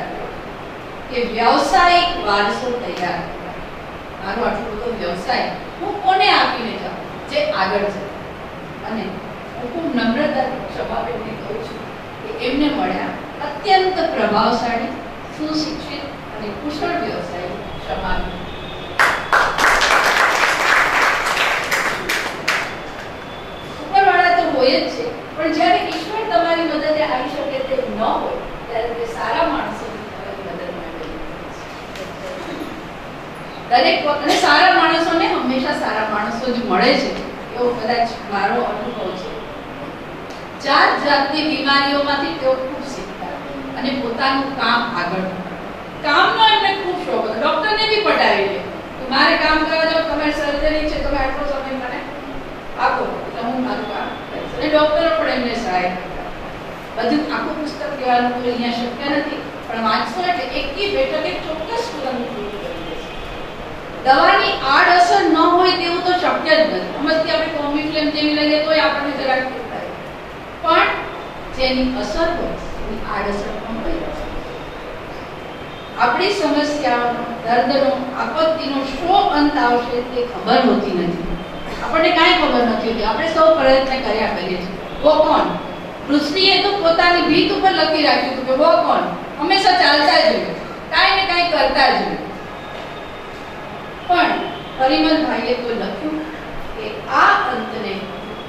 કે વ્યવસાયિક વારસો તૈયાર કરવા. મારો આટલો બધો વ્યવસાય હું કોને આપીને જાઉં જે આગળ છે. અને હું ખૂબ નમ્રતાથી ક્ષમાબેનને કહું છું કે એમને મળ્યા અત્યંત પ્રભાવશાળી, સુશિક્ષિત અને કુશળ વ્યવસાયી ક્ષમાબેન. ઉપરવાળા તો હોય જ છે, પણ જ્યારે ઈશ્વર તમારી મદદે આવી શકે તે ન હોય ત્યારે તે સારા માણસોની તમારી મદદ માટે દરેક વખતે સારા માણસોને હંમેશા સારા માણસો જ મળે છે, એવો કદાચ મારો અનુભવ છે. જાત જાતની બીમારીઓમાંથી તેઓ ખૂબ શીખતા અને પોતાનું કામ આગળ વધારતા. કામનો એમને ખૂબ શોખ હતો. ડોક્ટરને બી પટાવી લે કે મારે કામ કરવા જાવ, તમારી સર્જરી છે, તમે આટલો સમય મને આપો એટલે હું મારું કામ કરીશ. અને ડોક્ટરો પણ એમને સહાય કરતા. બધું આખું પુસ્તક કહેવાનું તો અહીંયા શક્ય નથી, પણ વાંચશો એટલે એકી બેઠકે ચોક્કસ પૂરું કરી દેશે. દવાની આડઅસર ન હોય તેવું તો શક્ય જ નથી. સમજથી આપણે કોમિફ્લેમ જેવી લઈએ તોય આપણને જરાક થાય, પણ જેની અસર હોય એની આડઅસર પણ હોય. આપણી સમસ્યાઓનો, દર્દનો, આપત્તિનો શો અંત આવશે તે ખબર હોતી નથી. આપણને કાંઈ ખબર નથી હોતી. આપણે સૌ પ્રયત્ન કર્યા કરીએ છીએ. વો કોણ? ઋષિએ તો પોતાની ભીત ઉપર લખી રાખ્યું હતું કે વો કોણ હંમેશા ચાલતા જ હોય, કાંઈ ને કાંઈ કરતા જ હોય. પણ પરિમલભાઈએ તો લખ્યું કે આ અંતને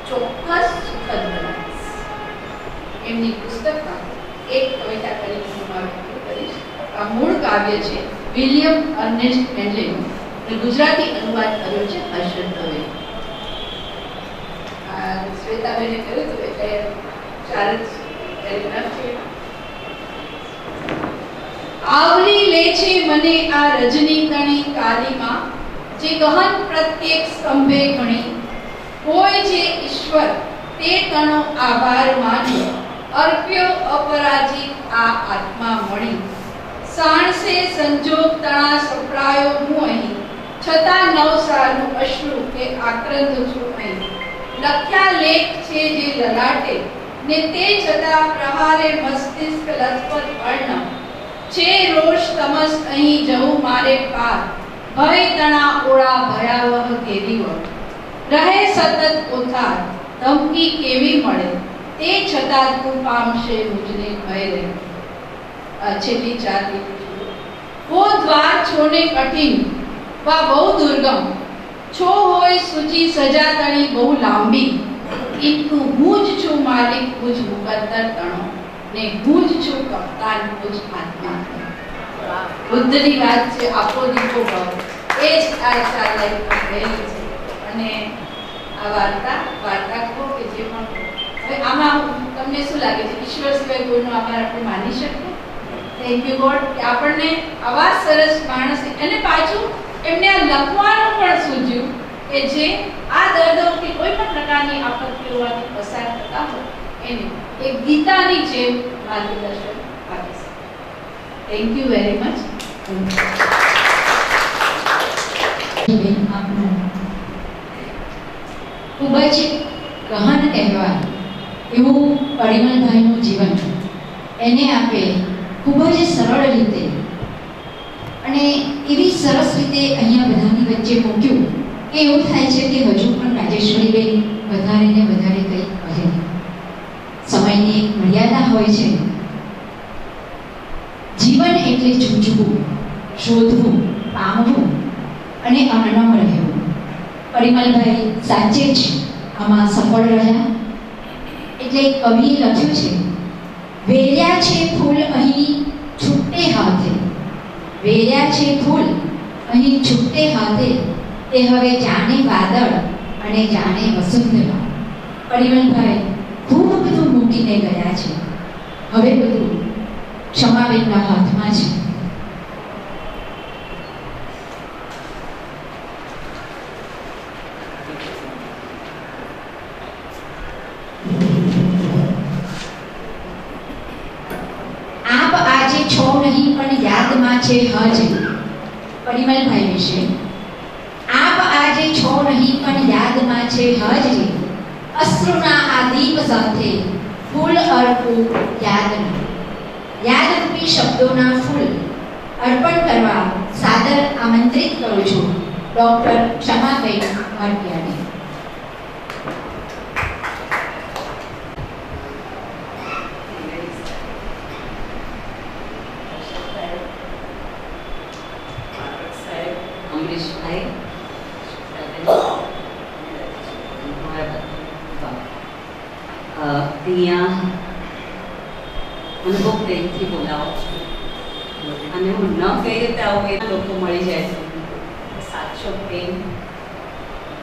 ચોક્કસ સુખદ બનાવીશ. એમની પુસ્તકમાં એક કવિતા કરીને હું મારું કરીશ. આ મૂળ કાવ્ય છે વિલિયમ અર્નેસ્ટ હેન્ડલેનું, અને ગુજરાતી અનુવાદ કર્યો છે હર્ષદ દવે. શ્વેતાબેને કહ્યું હતું એટલે ચાર જ છે. આવરી લે છે મને આ રજની કણી કાલીમાં, જે ગહન પ્રત્યેક સ્તંભે ઘણી, હોય છે ઈશ્વર તે તણો આભાર માની, અર્પ્યો અપરાજિત આ આત્મા મળી. સાણસે સંજોગ તણા સપડાયો હું અહીં, છતાં નવસારનું અશ્રુ કે આક્રંદ છું અહીં. લખ્યા લેખ છે જે લલાટે ને તે છતાં પ્રહારે મસ્તિષ્ક લથપથ વર્ણ, છે રોષ તમસ અહીં જવું મારે પાર, ભય તણા ઓળા ભયાવહ કેરીઓ. રહે સતત કોથાર ધમકી કેવી મળે, તે છતાં તું પામશે મુજને ભય રહે. છેલ્લી ચાર લીટી. વો દ્વાર છોને કઠિન વાહ બહુ દુર્ગમ છો હોય સૂચી સજાતણી બહુ લાંબી કિંતુ હું જ છું માલિક હું જ મુકદ્દર તણો ને હું જ છું કપ્તાન હું જ આત્મા બુદ્ધની વાત છે આપો દીપો ભાવ એ જ આ ચાલે કહેલી છે અને આ વાર્તા કહો કે જે પણ હવે આમાં તમને શું લાગે છે ઈશ્વર સિવાય કોઈનો આભાર આપણે માની શકીએ થેન્ક યુ ગોડ કે આપણને આવા સરસ માણસ અને પાછું એમને આ લખવાનું પણ સૂઝ્યું કે જે આ દર્દો કે કોઈ પણ પ્રકારની આપત્તિઓમાંથી પસાર થતા હોય એને એક ગીતાની જેમ માર્ગદર્શન આપી શકે થેન્ક યુ વેરી મચ આપનું ખૂબ જ ગહન તહેવાર એવું પરિમલભાઈનું જીવન એને આપે ખૂબ જ સરળ રીતે અને એવી સરસ રીતે અહીંયા બધાની વચ્ચે મૂક્યું કે એવું થાય છે કે હજુ પણ રાજેશ્વરીબેન વધારે ને વધારે કંઈક કહે સમયની એક મર્યાદા હોય છે જીવન એટલે ચૂંચવું શોધવું પામવું અને અનમ રહેવું પરિમલભાઈ સાચે જ આમાં સફળ રહ્યા એટલે કવિએ લખ્યું છે વેર્યા છે ફૂલ અહીં છૂટે હાથે વેર્યા છે ફૂલ અહીં છૂટે હાથે તે હવે જાણે વાદળ અને જાણે વસુંધરા પરિમલભાઈ ખૂબ બધું મૂકીને ગયા છે હવે બધું ક્ષમાબેનના હાથમાં છે આપ આજે છો નહીં પણ યાદમાં છે હજી પરિમલભાઈ વિશે આપ આજે છો નહીં પણ યાદમાં છે હજી અશ્રુના આ દીપ સાથે ફૂલ અર્પું યાદરૂપી શબ્દોના ફૂલ અર્પણ કરવા સાદર આમંત્રિત કરું છું ડોક્ટર ક્ષમાબેન મરપિયાને અહીંયા અનુભવ પ્રેમથી બોલાવો છું અને હું ન કઈ રીતે આવું એ લોકો મળી જાય છે સાચો પ્રેમ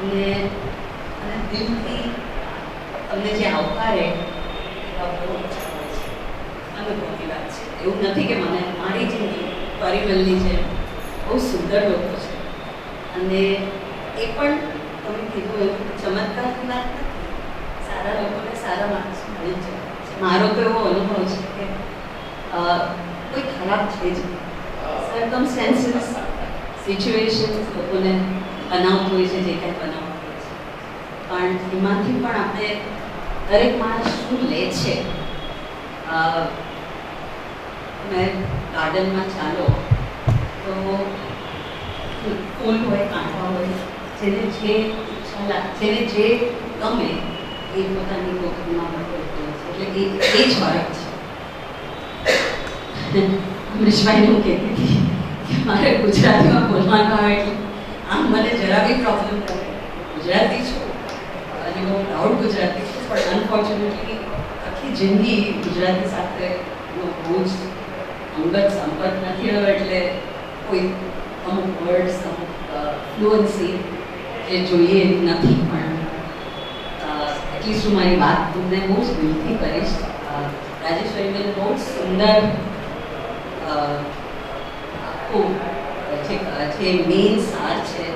અને દિલથી તમને જે આવકારે અનુભવની વાત છે એવું નથી કે મને મારી જિંદગી પરિમલની છે બહુ સુંદર લોકો છે અને એ પણ તમે કીધું એવું ચમત્કારની વાત નથી સારા લોકોને સારા માણસો મળી જાય મારો તો એવો અનુભવ છે કે કોઈ ખરાબ છે જ સર્કમસ્ટેન્સીસ સિચ્યુએશન્સ લોકોને બનાવતું હોય છે જે કંઈ બનાવતું હોય છે પણ એમાંથી પણ આપણે દરેક માણસ શું લે છે તમે ગાર્ડનમાં ચાલો તો ફૂલ હોય કાંઠા હોય જેને જે જેને જે ગમે એ પોતાની કોકરીમાં બદલતો હોય છે એટલે એ જ ફરક છે અમરીશભાઈને હું કહેતી હતી કે મારે ગુજરાતીમાં બોલવાનું આવે એટલે આમ મને જરા બી પ્રોબ્લેમ કરે ગુજરાતી છું અને બહુ પ્રાઉડ ગુજરાતી છું પણ અનફોર્ચ્યુનેટલી આખી જિંદગી ગુજરાતી સાથે બહુ જ અંગત સંપર્ક નથી રહ્યો એટલે કોઈ અમુક વર્ડ્સ અમુક ફ્લુઅન્સી જે જોઈએ નથી પણ એટલીસ્ટ હું મારી વાત તમને બહુ જ દિલથી કરીશ રાજેશ્વરીબેન બહુ જ સુંદર આખું જે મેઇન સાર છે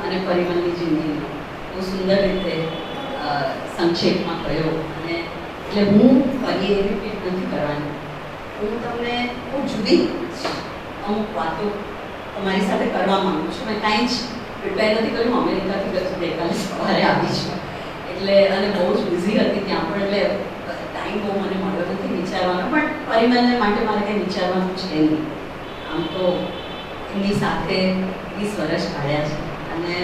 અને પરિમલની જિંદગીનો બહુ સુંદર રીતે સંક્ષેપમાં કહ્યો અને એટલે હું ફરી એ રિપીટ નથી કરવાની હું તમને બહુ જુદી અમુક વાતો તમારી સાથે કરવા માંગુ છું મેં કાંઈ જ પ્રિપેર નથી કર્યું અમેરિકાથી ગઈકાલે સવારે આવી છું એટલે અને બહુ જ બિઝી હતી ત્યાં પણ એટલે ટાઈમ બહુ મને મળ્યો નથી વિચારવાનો પણ પરિમલને માટે મારે કંઈ વિચારવાનું છે નહીં આમ તો એમની સાથે 20 વર્ષ કાઢ્યા છે અને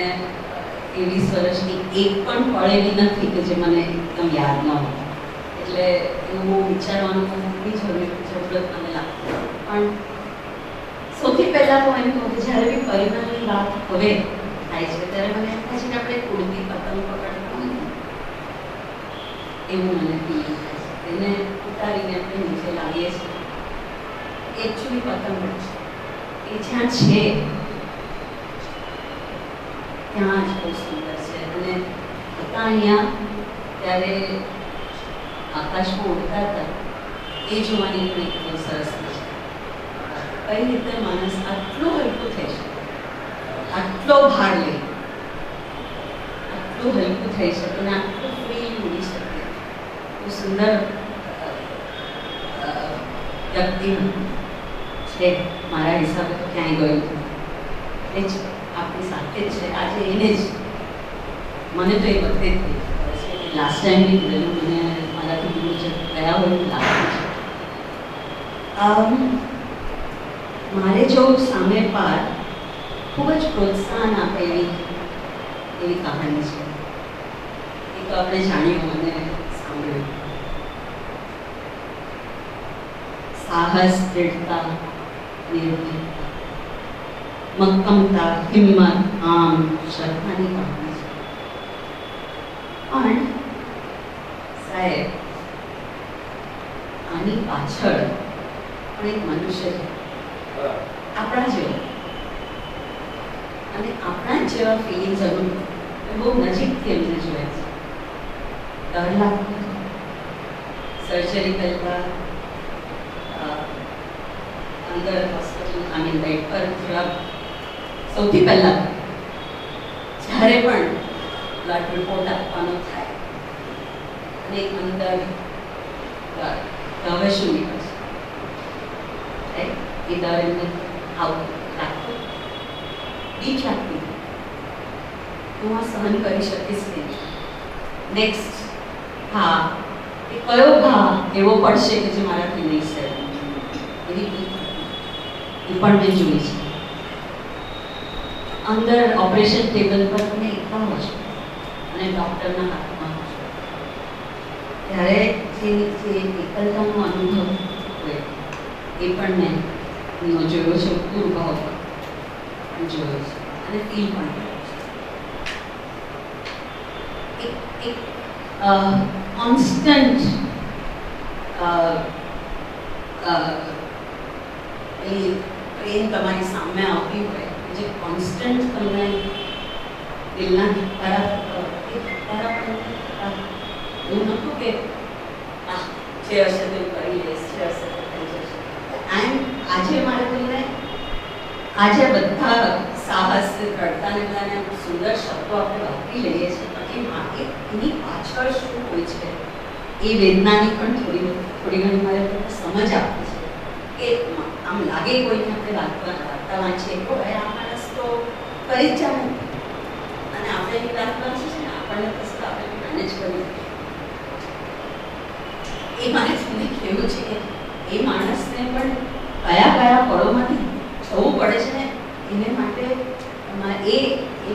એ 20 વર્ષની એક પણ પળ એવી નથી કે જે મને એકદમ યાદ ન હોય એટલે એવું વિચારવાનું જરૂરત મને લાગતું પણ સો સૌથી પહેલાં તો એમ કહું કે જ્યારે બી પરિમલની વાત હવે થાય છે ત્યારે મને એમ થાય છે કે આપણે ઉડતી પતંગ પકડતા હોય ને એવું મને ફીલ થાય છે. એને ઉતારીને આપણે નીચે લાવીએ છીએ. એકચ્યુઅલી પતંગ જ છે. એ જ્યાં છે ત્યાં જ બહુ સુંદર છે. અને હતા અહીંયા ત્યારે આકાશમાં ઉડતા હતા એ જોવાની પણ એક બહુ સરસ મજા. કઈ રીતે માણસ આટલો હલકું થઈ શકે, આટલો ભાર લે, આટલું હલકું થઈ શકે અને આટલું ફ્રી ઉડી શકે. બહુ સુંદર વ્યક્તિ છે મારા હિસાબે તો ક્યાંય ગયું એ જ આપણી સાથે જ છે આજે. એને જ મને તો એ વખતે જ લાસ્ટ ટાઈમ બી કરેલું મને મારાથી દૂર ગયા હોય એવું લાગે છે. મારે જો સામે પાર ખૂબ જ પ્રોત્સાહન આપે એવી કહાની છે. એ તો આપણે જાણ્યું અને સાંભળ્યું. સાહસ, દૃઢતા, નિર્ભીકતા, મક્કમતા, હિંમત, આમ શ્રદ્ધાની કહાની છે. પણ સાહેબ આની પાછળ પણ એક મનુષ્ય છે આપણા જેવો, અને આપણા જ જેવા ફિલિંગ્સ બહુ નજીકથી એમને જોયા છે. ડર લાગતો સર્જરી પહેલા અંદર હોસ્પિટલ બેડ પર થોડા સૌથી પહેલા જ્યારે પણ બ્લડ રિપોર્ટ આપવાનો થાય અને અંદર હવે શું નીકળશે એ ડર એમને આવું લાગતો, બીક લાગતી. હું આ સહન કરી શકીશ નહીં. નેક્સ્ટ ઘા એ કયો ઘા એવો પડશે કે જે મારાથી નહીં સહે એવી બીક એ પણ મેં જોઈ છે. અંદર ઓપરેશન ટેબલ પર તમે એકલા હો છો અને ડૉક્ટરના હાથમાં હો છો ત્યારે જે એકલતાનો અનુભવ હોય એ પણ મેં જોયો છે. પૂર્વભાવ પણ જોયો છે અને ફીલ પણ કર્યો છે. એક કોન્સ્ટન્ટ ટ્રેન તમારી સામે આવતી હોય જે કોન્સ્ટન્ટ તમને દિલના ધબકારા એવું નહોતું કે જે હશે તે કરી લઈશ, જે હશે તે કરી જશે. આજે મારે તમને આજે બધા સાહસ, દ્રઢતાને બધાને સુંદર શબ્દો આપણે વાપરી લઈએ છીએ પણ એની પાછળ શું હોય છે એ વેદનાની પણ થોડી ઘણી મારે તમને સમજ આપી છે કે આમ લાગે કોઈને આપણે વાર્તા વાંચીએ તો આ માણસ તો કરી જ જાણે અને આપણે એની વાત વાંચી છે ને આપણને પછી આપણે મેનેજ કરી એ મારે તમને કહેવું છે કે એ માણસને પણ કયા કયા પળોમાંથી જવું પડે છે ને એને માટે એ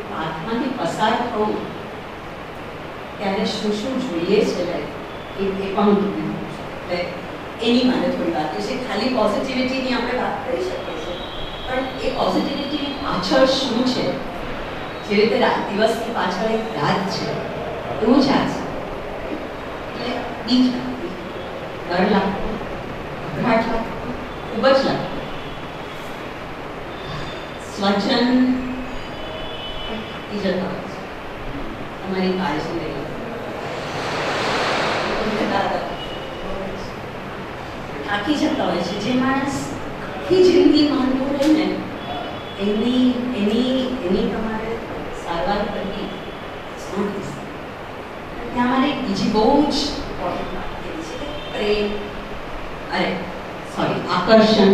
પાથમાંથી પસાર થવું ત્યારે શું શું જોઈએ છે એ પણ હું તમને કહું છું. એટલે એની માટે થોડી વાત છે. ખાલી પોઝિટિવિટીની આપણે વાત કરી શકીએ છીએ પણ એ પોઝિટિવિટીની પાછળ શું છે, જે રીતે દિવસની પાછળ એક રાત છે એવું જ આ છે. એટલે બીક લાગતી, ડર લાગતો, ગભરાટ લાગતો, ખૂબ જ લાગતો. સ્વજન થાકી જતા હોય છે તમારી કાળજી લઈ થાકી જતા હોય છે. જે માણસ આખી જિંદગી માંગતો રહે ને એની તમારે સારવાર કરવી ત્યાં મારે બીજી બહુ જ ઇમ્પોર્ટન્ટ વાત કરી છે કે પ્રેમ આકર્ષણ,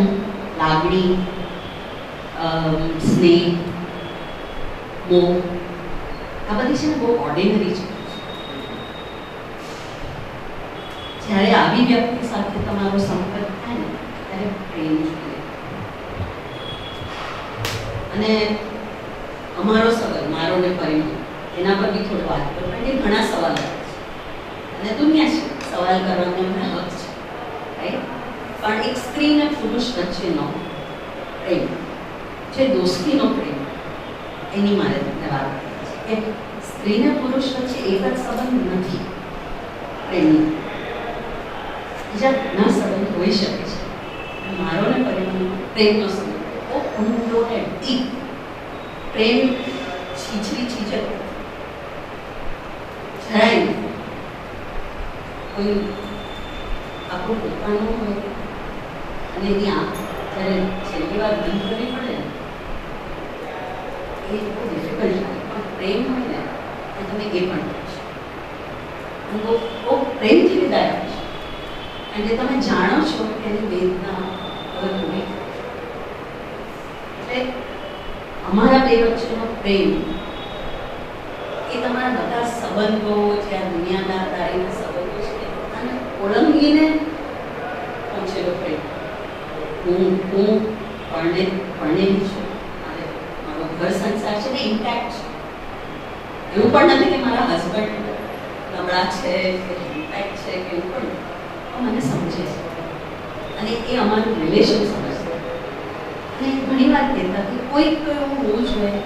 લાગણી, સ્નેહ, મોહ આ બધી છે ને બહુ ઓર્ડિનરી છે. જ્યારે આવી વ્યક્તિ સાથે તમારો સંપર્ક થાય ને ત્યારે પ્રેમ જોઈએ. અને અમારો સવાલ મારો ને પરિમલ એના પર બી થોડું વાત કરું પણ એ ઘણા સવાલ છે અને દુનિયા છે સવાલ કરવાનો એમને હક છે રાઈટ. પણ એક સ્ત્રી અને પુરુષ વચ્ચેનો પ્રેમ, જે દોસ્તીનો પ્રેમ, એની મારે તમને વાત કરવી છે કે સ્ત્રી ને પુરુષ વચ્ચે એક જ સંબંધ નથી પ્રેમનો, બીજા ઘણા સંબંધ હોઈ શકે છે. મારો ને પરિવારનો પ્રેમનો સંબંધ બહુ ઊંડો ને ડીપ પ્રેમ, છીછરી છીછર જરાય નહીં. કોઈ આપણું પોતાનું હોય અને એની આંખ જ્યારે છેલ્લી વાર બંધ કરવી પડે ને એ બહુ ડિફિકલ્ટ લાગે, પણ પ્રેમ હોય ને તો તમે એ પણ કરશો અને બહુ પ્રેમથી વિદાય આપશો, કારણ કે તમે જાણો છો કે એની વેદના હવે પૂરી એટલે અમારા બે વચ્ચેનો પ્રેમ એ તમારા બધા સંબંધો જે આ દુનિયાદારીના સંબંધો છે અને ઓળંગીને પહોંચેલો પ્રેમ. હું પરણેલી છું અને મારો ઘર સંસાર છે ને ઇમ્પેક્ટ છે. એવું પણ નથી કે મારા હસબન્ડ નબળા છે કે ઇમ્પેક્ટ છે કે એવું પણ મને સમજે છે અને એ અમારું રિલેશન સમજે. અને ઘણી વાર કહેતા કે કોઈક તો એવું હોવું જોઈએ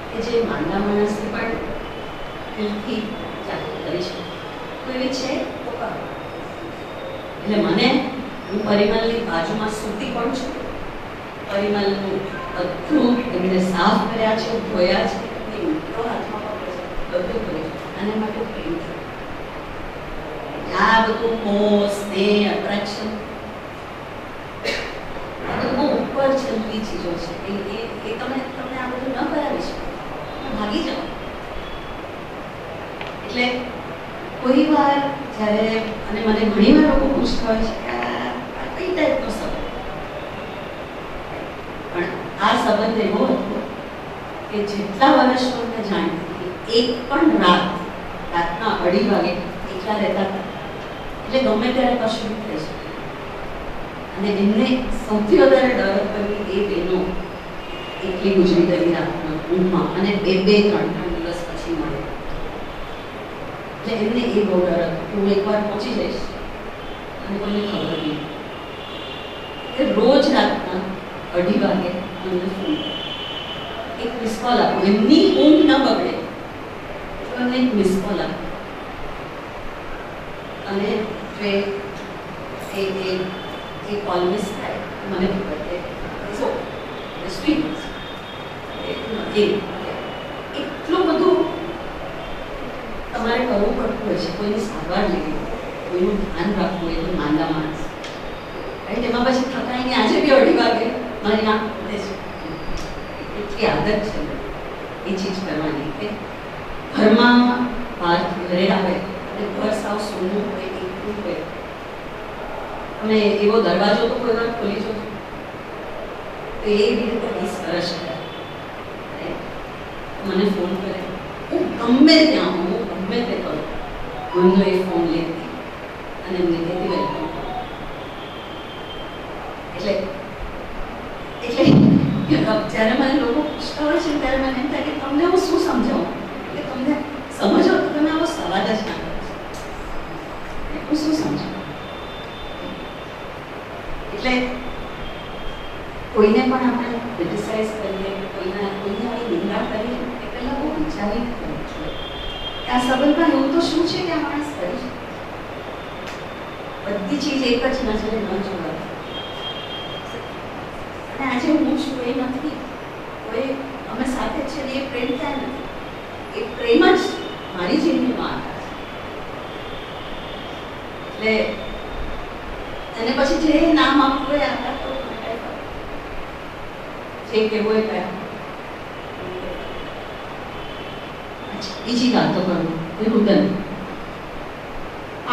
કે જે માંદા માણસને પણ દિલથી જાગૃત કરી શકે. તો એવી છે તો કરો. એટલે મને હું પરિમલની બાજુમાં સૂતી પણ છું. પરિમલનું બધું એમને સાફ કર્યા છે, ધોયા છે, એમની ઊંટો હાથમાં પકડે છે, બધું કર્યું છે. આના માટે પ્રેમ છે. આ બધું મોહ, સ્નેહ, અટ્રેક્શન આ બધું બહુ ઉપર ચલતી ચીજો છે. એ તમને આ બધું ન કરાવી શકો, ભાગી જાઓ. એટલે કોઈ વાર જ્યારે અને મને ઘણી વાર લોકો પૂછતા હોય છે કે આ કઈ ટાઈપનો સંબંધ, પણ આ સંબંધ એવો હતો કે જેટલા વર્ષો મેં જાણતી એક પણ રાતના 2:30 વાગે એકલા રહેતા હતા. એટલે ગમે ત્યારે કશું બી થઈ શકે. અને એમને સૌથી વધારે ડર હતો કે એ બહેનો એકલી ગુજરી કરી રાતના ઊંઘમાં અને 2-3 દિવસ પછી મળે. એટલે એમને એ બહુ ડર હતો કે હું એકવાર પહોંચી જઈશ અને કોઈને ખબર નહીં. એટલે રોજ રાતના 2:30 વાગે અમને ફોન એક મિસ કોલ આપો, એમની ઊંઘ ન બગડે તો એમને એક મિસ કોલ આપો. અને જો એ કોલ મિસ થાય મને ખબર કે સ્વીટ એટલું બધું તમારે કરવું પડતું હોય છે. કોઈની સારવાર લેવી, કોઈનું ધ્યાન રાખવું, એ કોઈ માંદા માણસ રાઈટ. એમાં પછી થકાઈને આજે બી 2:30 વાગે મારી આંખ ખુલે છે. એટલી આદત છે એ ચીજ કરવાની કે ઘરમાં બહારથી ઘરે આવે અને ઘર સાવ સૂનું હોય, એકલું હોય. અને એવો દરવાજો તો કોઈ વાર ખોલી જો તો એ રીતે 20 વર્ષ મને ફોન કરે. હું ગમે ત્યાં હું ગમે તે કરું, મને એ ફોન લેતી અને એમને કહેતી વેલકમ. એટલે જ્યારે મને લોકો પૂછતા હોય છે ત્યારે મને એમ થાય કે તમને હું શું સમજાવું, કે તમને સમજો તો તમે આવો સવાલ જ ના કરો. હું શું સમજાવું? એટલે કોઈને પણ આપણે ક્રિટિસાઇઝ કરીએ, કોઈને આવી નિંદા કરીએ એ પહેલાં બહુ વિચારીને કરવું જોઈએ કે આ સંબંધમાં એવું તો શું છે કે આ માણસ કરી શકે. બધી ચીજ એક જ નજરે ન જોવાય. અને આજે હું છું એ નથી, કોઈ અમે સાથે છે ને એ પ્રેમ થાય નથી. એ પ્રેમ જ મારી જિંદગીમાં આવ્યા છે. એટલે અને પછી જે નામ આપવું હોય આપણા તો જે કહેવું હોય કયા. બીજી વાતો કરું એ રુદન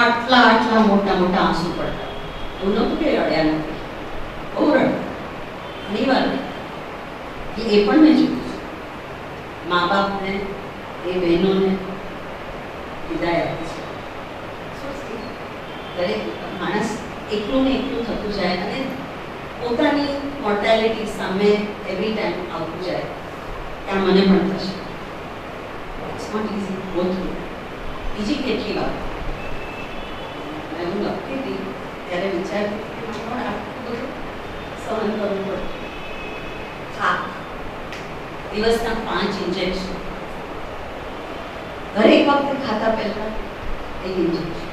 આટલા મોટા આંસુ પડતા. એવું નહોતું કે અડ્યા નથી, બહુ રડતા. ઘણી વાર એ પણ મેં જોયું છે. મા બાપને એ બહેનોને વિદાય આપી છે. દરેક માણસ એકલું ને એકલું થતું જાય અને પોતાની મોર્ટાલિટી સામે એવરી ટાઈમ આવતું જાય ત્યાં મને પણ થશે. It's not easy go through. બીજી કેટલી વાત હું લખતી હતી ત્યારે વિચારતી કે આટલું બધું સહન કરવું પડતું દિવસના 5 ઇન્જેક્શન, દરેક વખતે ખાતા પહેલા 1 ઇન્જેક્શન.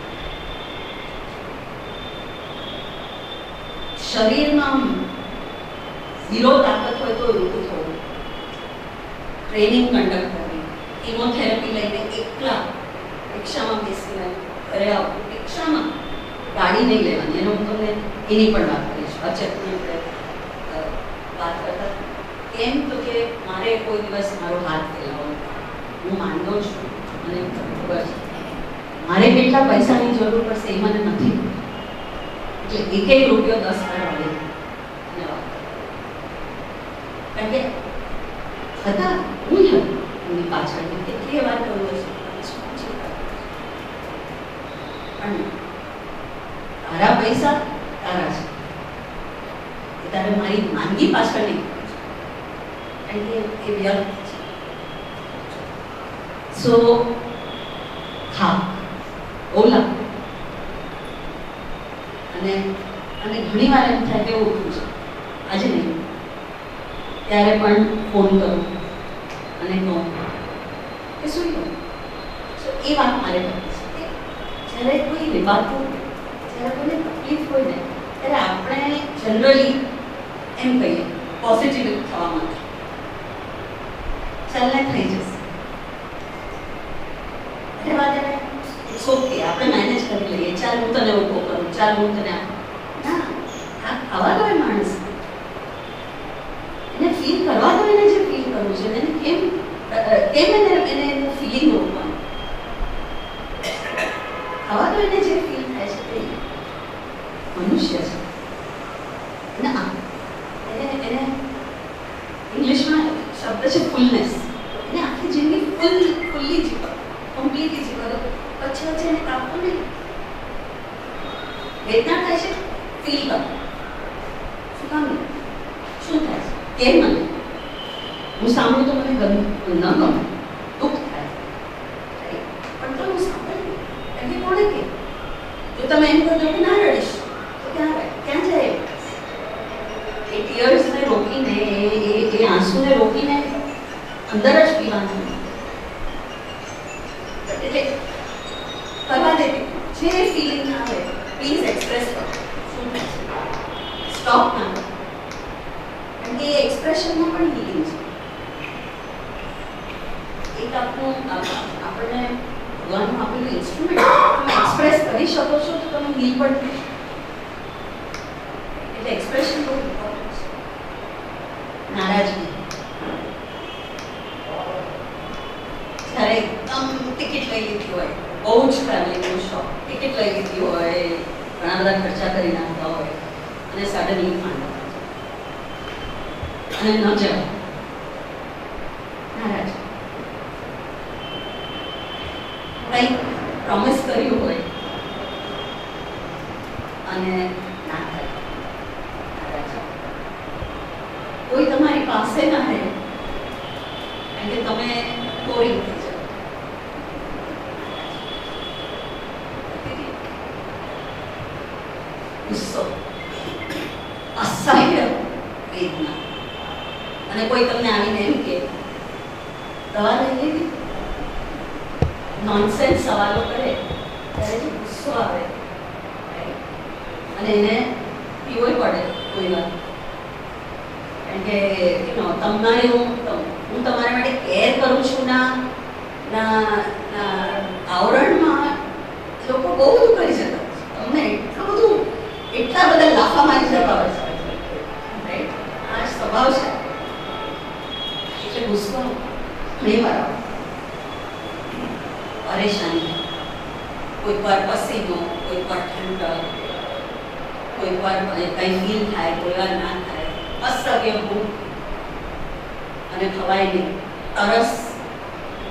શરીરમાં ઝીરો તાકાત હોય તો ઊભું થવું, ટ્રેનિંગ કન્ડક્ટ કરવી, કિમોથેરાપી લઈને એકલા રિક્ષામાં બેસીને ઘરે આવવું, રિક્ષામાં ગાડી નહીં લેવાની. એનો હું તમને એની પણ વાત કરીશ. અચેતની આપણે વાત કરતા કેમ તો કે મારે કોઈ દિવસ મારો હાથ ફેલાવો, હું માનતો છું અને ખબર છે મારે કેટલા પૈસાની જરૂર પડશે એ મને નથી, એટલે એક એક રૂપિયો 10 વાર આવે અને કારણ કે હતા હું એમની પાછળ કેટલી વાર કહ્યું હશે પણ તારા પૈસા તારા છે, એ તારે મારી માંદગી પાછળ નહીં કારણ કે એ વ્યર્થ છે. સો હા ઓલા અને ઘણી વાર એમ થાય કે ઉઠું છે આજે નહીં, ત્યારે પણ ફોન કરું અને કહું કે શું કહું. એ વાત મારે કરવી છે કે જ્યારે કોઈ વિવાદતું, જ્યારે કોઈને તકલીફ હોય ને ત્યારે આપણે જનરલી એમ કહીએ પોઝિટિવ થવા માટે ચાલને થઈ જશે, એટલે વાત એને ઇટ્સ ઓકે આપણે મેનેજ કરી લઈએ, ચાલ હું તને ઉભો કરું, ચાલ હું તને ના આ ખાવા દો એ માણસ એને ફીલ કરવા દો, એને જે ફીલ કરવું છે એને કેમ એને ફિલિંગ રોકવાનું, ખાવા દો એને જે ફીલ થાય છે તે મનુષ્ય છે. એને ઇંગ્લિશમાં શબ્દ છે ફૂલનેસ, એને આખી જિંદગી ફૂલ્લી જીવો, કમ્પ્લીટલી જીવો, પછી વચ્ચે એને કાપવું નહીં. વેદના થાય છે ફીલ કરો, શું કામ નહીં, શું થાય છે કેમ મને, હું સાંભળું તો મને ન ગમે, દુઃખ થાય પણ તો હું સાંભળું એટલે કોણે કે જો તમે એમ કહો કે ના રડીશ તો ક્યાં જાય એ ટીયર્સને રોકીને એ આંસુને રોકીને અંદર જ પીવાનું, એટલે કરવા દે જે ફિલિંગ આવે પ્લીઝ એક્સપ્રેસ કરો, શું થાય છે સ્ટોપ ના કરો, કારણ કે એ એક્સપ્રેશનમાં પણ હિલિંગ છે. એક આપણને ભગવાનનું આપેલું ઇન્સ્ટ્રુમેન્ટ, તમે એક્સપ્રેસ કરી શકો છો તો તમે હીલ પણ થઈ શકો, એટલે એક્સપ્રેશન બહુ ઇમ્પોર્ટન્ટ છે. નારાજગી જ્યારે એકદમ ટિકિટ લઈ લીધી હોય, બહુ જ ટ્રાવેલિંગનો શોખ, ટિકિટ લઈ લીધી હોય, ઘણા બધા ખર્ચા કરી નાખતા હોય અને સડનલી માંડવા અને ન જવાય, નારાજ કંઈક પ્રોમિસ કર્યું હોય અને ના થાય, નારાજ કોઈ તમારી પાસે ના રહે કારણ કે તમે બોરિંગ થઈ જાઓ, ગુસ્સો, અસહ્ય વેદના, અને કોઈ તમને આવીને એમ કે દવા લઈ લીધી, નોનસેન્સ સવાલો કરે ત્યારે જે ગુસ્સો આવે અને એને પીવો પડે કોઈ વાર, કારણ કે તમારે હું તમારા માટે કેર કરું છું ના આવરણમાં લોકો બહુ બધું કરી જતા તમને એટલા બધા લાફા મારી જતા હોય છે, રાઈટ? આ સ્વભાવ છે, એટલે ગુસ્સો ઘણી વાર આવે, પરેશાની, કોઈક વાર પસીનો, કોઈક વાર ઠંડક, કોઈક વાર કંઈ ફીલ થાય, કોઈ વાર ના થાય, અસહ્ય ભૂખ અને ખવાય નહીં, તરસ,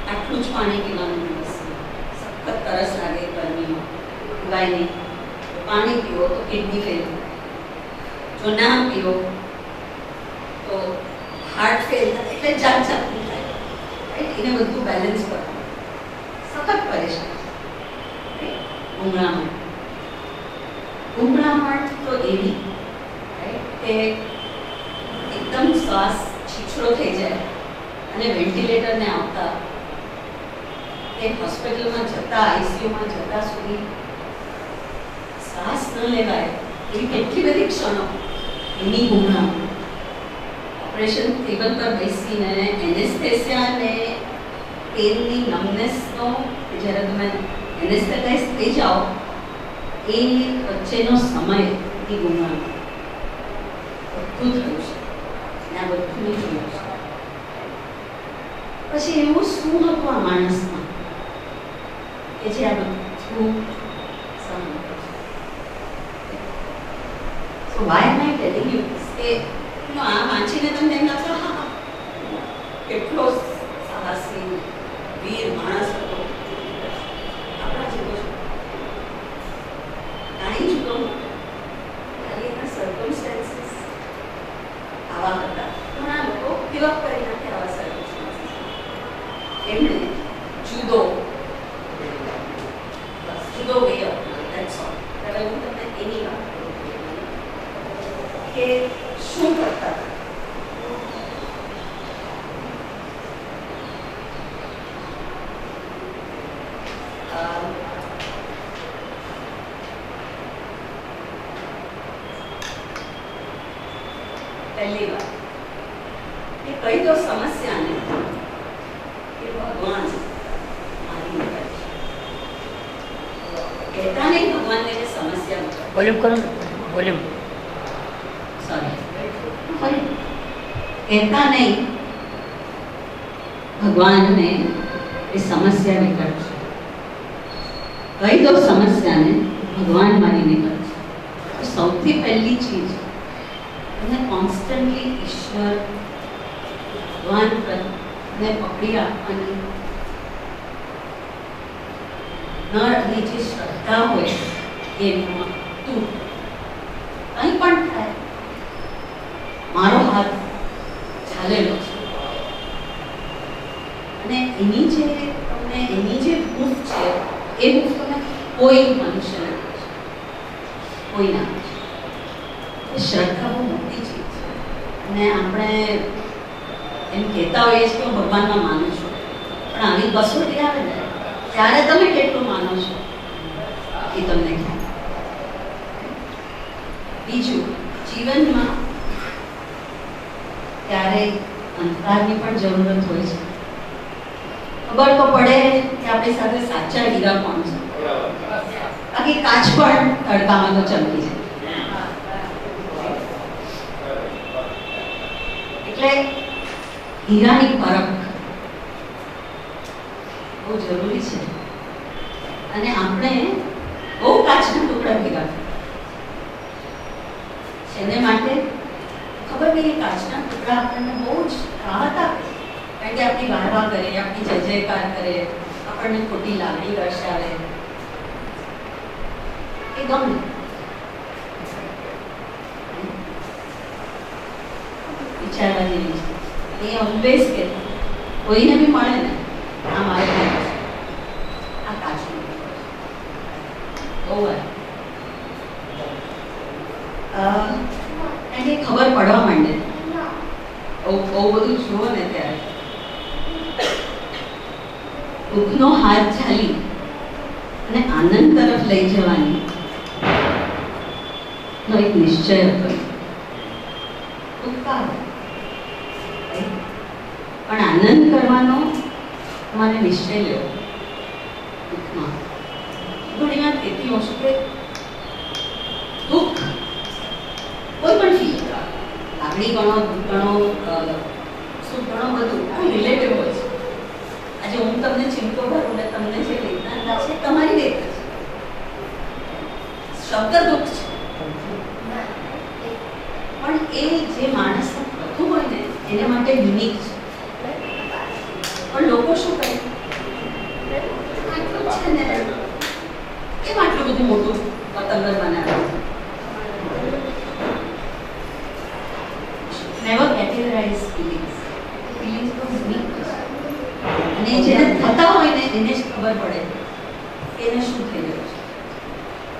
આટલું જ પાણી પીવાનું દિવસમાં, સખત તરસ લાગે ગરમીમાં, પીવાય નહીં, પાણી પીવો તો કિડની ફેલ થાય, જો ના પીવો તો હાર્ટ ફેલ થાય, એટલે જાત જાતનું થાય, રાઈટ? એને બધું બેલેન્સ કરવાનું, સખત પરેશાન. ગુંગળામણ તો એવી, રાઈટ, કે એકદમ શ્વાસ છીછરો થઈ જાય અને વેન્ટિલેટરને આવતા એ હોસ્પિટલમાં જતા આઈસીયુમાં જતા સુધી શ્વાસ ન લેવાય એવી કેટલી બધી ક્ષણો એની ગુમરાહ. ઓપરેશન ટેબલ પર બેસીને એનેસ્થેસિયા અને પેનની નમનેસનો જ્યારે તમે એનેસ્થેટાઇઝ થઈ જાઓ એ વચ્ચેનો સમય એ ગુમરાહ બધું થયું છે અને આ બધું મેં જોયું છે. પછી એવું શું હતું આ માણસમાં કે જે આ બધું સહન કરે છે? So why am I telling you this? કે આ વાંચીને તમને એમ લાગશે હા કેટલો સાહસી વીર માણસ હતો, આપણા જેવો છે. કાંઈ જુદો ખાલી એના સર્કમસ્ટેન્સીસ આવા હતા. ઘણા લોકો ગિવ અપ કરી નાખે આવા સર્કમસ્ટેન્સીસ. એમણે જુદો વે ઓફ ધેટ્સ ઓલ. હવે હું તમને એની વાત કરું કે શું કરતા હતા. પહેલી વાત કે કઈ તો સમસ્યાને કે ભગવાન મારી નીકળે છે. કહેતા નહીં ભગવાનને કે સમસ્યા વોલ્યુમ કરો વોલ્યુમ સોરી કહેતા નહીં ભગવાનને એ સમસ્યા નીકળશે. કઈ તો સમસ્યાને ભગવાન મારી નીકળશે. સૌથી પહેલી ચીજ અને કોન્સ્ટન્ટલી ઈશ્વર ભગવાન ને પકડી રાખવાની નરની જે શ્રદ્ધા હોય એમાં તું કંઈ પણ થાય મારો હાથ ચાલેલો છે. અને એની જે તમને એની જે હૂંફ છે એ હૂંફ તમે કોઈ મનુષ્યને કોઈ ના શ્રદ્ધા બહુ મોટી ચીજ છે. અને આપણે એમ કહેતા હોઈએ છીએ કે હું ભગવાનમાં માનું છું, પણ આવી કસોટી આવે ને ત્યારે તમે કેટલું માનો છો એ તમને ખ્યાલ. બીજું, જીવનમાં ક્યારેક અંધકારની પણ જરૂરત હોય છે. ખબર તો પડે કે આપણી સાથે સાચા હીરા કોણ છે, બાકી કાચ પણ તડકામાં તો ચમકી જાય. એટલે હીરાની પરખ બહુ જરૂરી છે. અને આપણે બહુ કાચના ટુકડા ભેગા એને માટે ખબર નહીં કાચના ટુકડા આપણને બહુ જ રાહત આપે, કારણ કે આપણી વાહ કરે, આપણી જય જયકાર કરે, આપણને ખોટી લાગણી દર્શાવે, એ ગમે. વિચારવા જેવી છે. એ ઓલવેઝ કહેતા કોઈને બી મળે ને આ મારે કાંઈ છે, આ કાચનું બહુ વાર એને ખબર પડવા માંડે. બહુ બધું જુઓ ને ત્યારે દુઃખનો હાથ ઝાલી અને આનંદ તરફ લઈ જવાની નો એક નિશ્ચય હતો. દુઃખ આવે પણ આનંદ કરવાનો તમારે નિશ્ચય લેવો. દુઃખમાં ઘણી વાર કહેતી હોઉં છું કે દુઃખ કોઈ પણ ફીલ લાગણી ગણો, દુઃખ ગણો, સુખ ગણો, બધું રિલેટિવ હોય છે. આજે હું તમને ચિંતો ભરું ને તમને જે વેદના છે તમારી વેદના છે. શબ્દ દુઃખ છે પણ એ જે માણસને થતું હોય ને એને માટે યુનિક છે. પણ લોકો શું કહે આટલું છે ને કેમ આટલું બધું મોટું પતંગર બનાવે. Never categorise feelings. ફિલિંગ્સ તો યુનિક છે અને જેને થતા હોય ને એને જ ખબર પડે કે એને શું થઈ રહ્યું છે.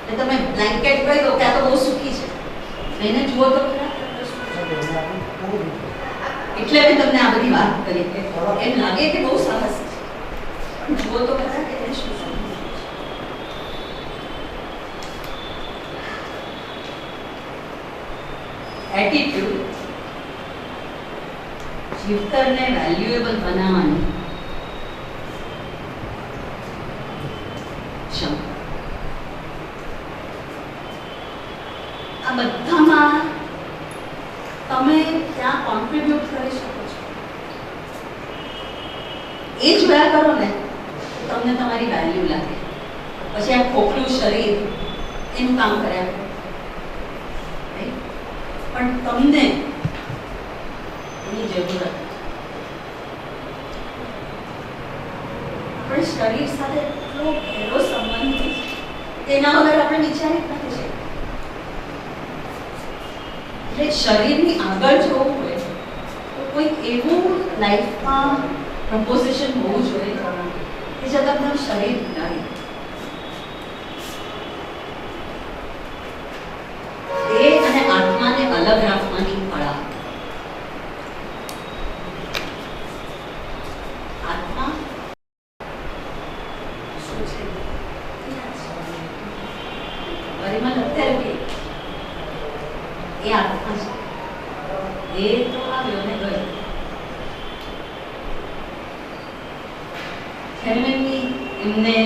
એટલે તમે બ્લેન્કેટ કહી દો કે આ તો બહુ સુખી છે, એને જુઓ તો ખરા એટલે મેં તમને આ બધી વાત કરી કે એમ લાગે કે બહુ સાહસ છે, પણ જુઓ તો ખરા કે એને શું સમજવું છે. એટીટ્યુડ જીવતરને વેલ્યુએબલ બનાવવાની ક્ષમતા. આ બધામાં તમે ત્યાં કોન્ટ્રીબ્યુટ કરી શકો છો. એ જોયા કરો ને તો તમને તમારી વેલ્યુ લાગે. પછી આ ખોખલું શરીર એનું કામ કર્યા કરે, right? પણ તમને એની જરૂરત છે. આપણે શરીર સાથે એટલો ગહેરો સંબંધ છે તેના વગર આપણે વિચારી જ નથી શકતા. એટલે શરીરની આગળ જોવું હોય તો કોઈક એવું લાઈફમાં પ્રપોઝિશન હોવું જોઈએ કે જે તમને શરીર ભૂલાવી દે. દેહ અને આત્માને અલગ રાખવાની કળા. આત્મા શું છે? પરિમલ અત્યારે એ આત્મા છે. એ તો આવ્યો ને ગયો. એમને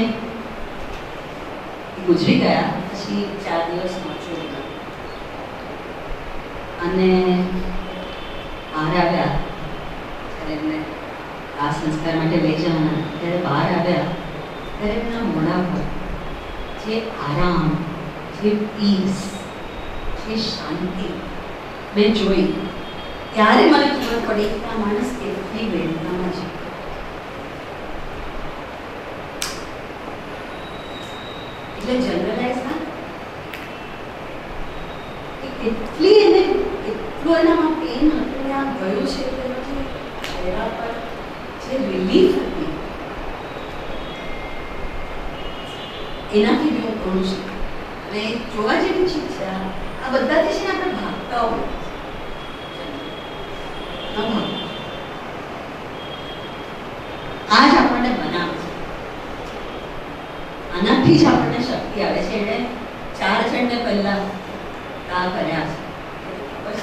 ગુજરી ગયા પછી 4 દિવસ ચોરીમાં અને બહાર આવ્યા. ત્યારે એમને આ સંસ્કાર માટે લઈ જવાના. ત્યારે બહાર આવ્યા ત્યારે એમના મોઢા પર જે આરામ, જે પીસ, જે શાંતિ મેં જોઈ, ત્યારે મને ખબર પડી કે આ માણસ કેટલી વેદનામાં છે. એટલે જનરલાઇઝ ના, એટલી એને એટલું એનામાં પેન હતું ને આ ગયું છે એટલે પછી ચહેરા પર જે રિલીફ હતી એનાથી બી હું ઘણું છું. અને જોવા જેવી ચીજ છે આ બધાથી છે ને આપણે ભાગતા હોય આ જ આપણને બનાવે છે. આનાથી જ આપણને શક્તિ આવે છે. એને 4 જણને પહેલા આ કર્યા છે બસ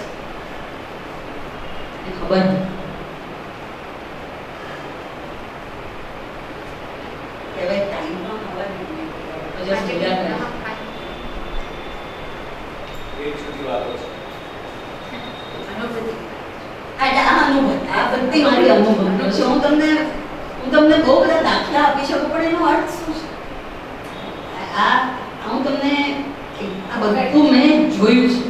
ખબર કહેવાય ટાઈમનો ખબર નહીં તો જસ્ટ ભેગા કરે એ જુદી વાતો છે. આ બધી મારી અનુભવ છે. હું તમને બહુ બધા દાખલા આપી શકું પણ એનો અર્થ શું છે? હું તમને આ બધું મેં જોયું છે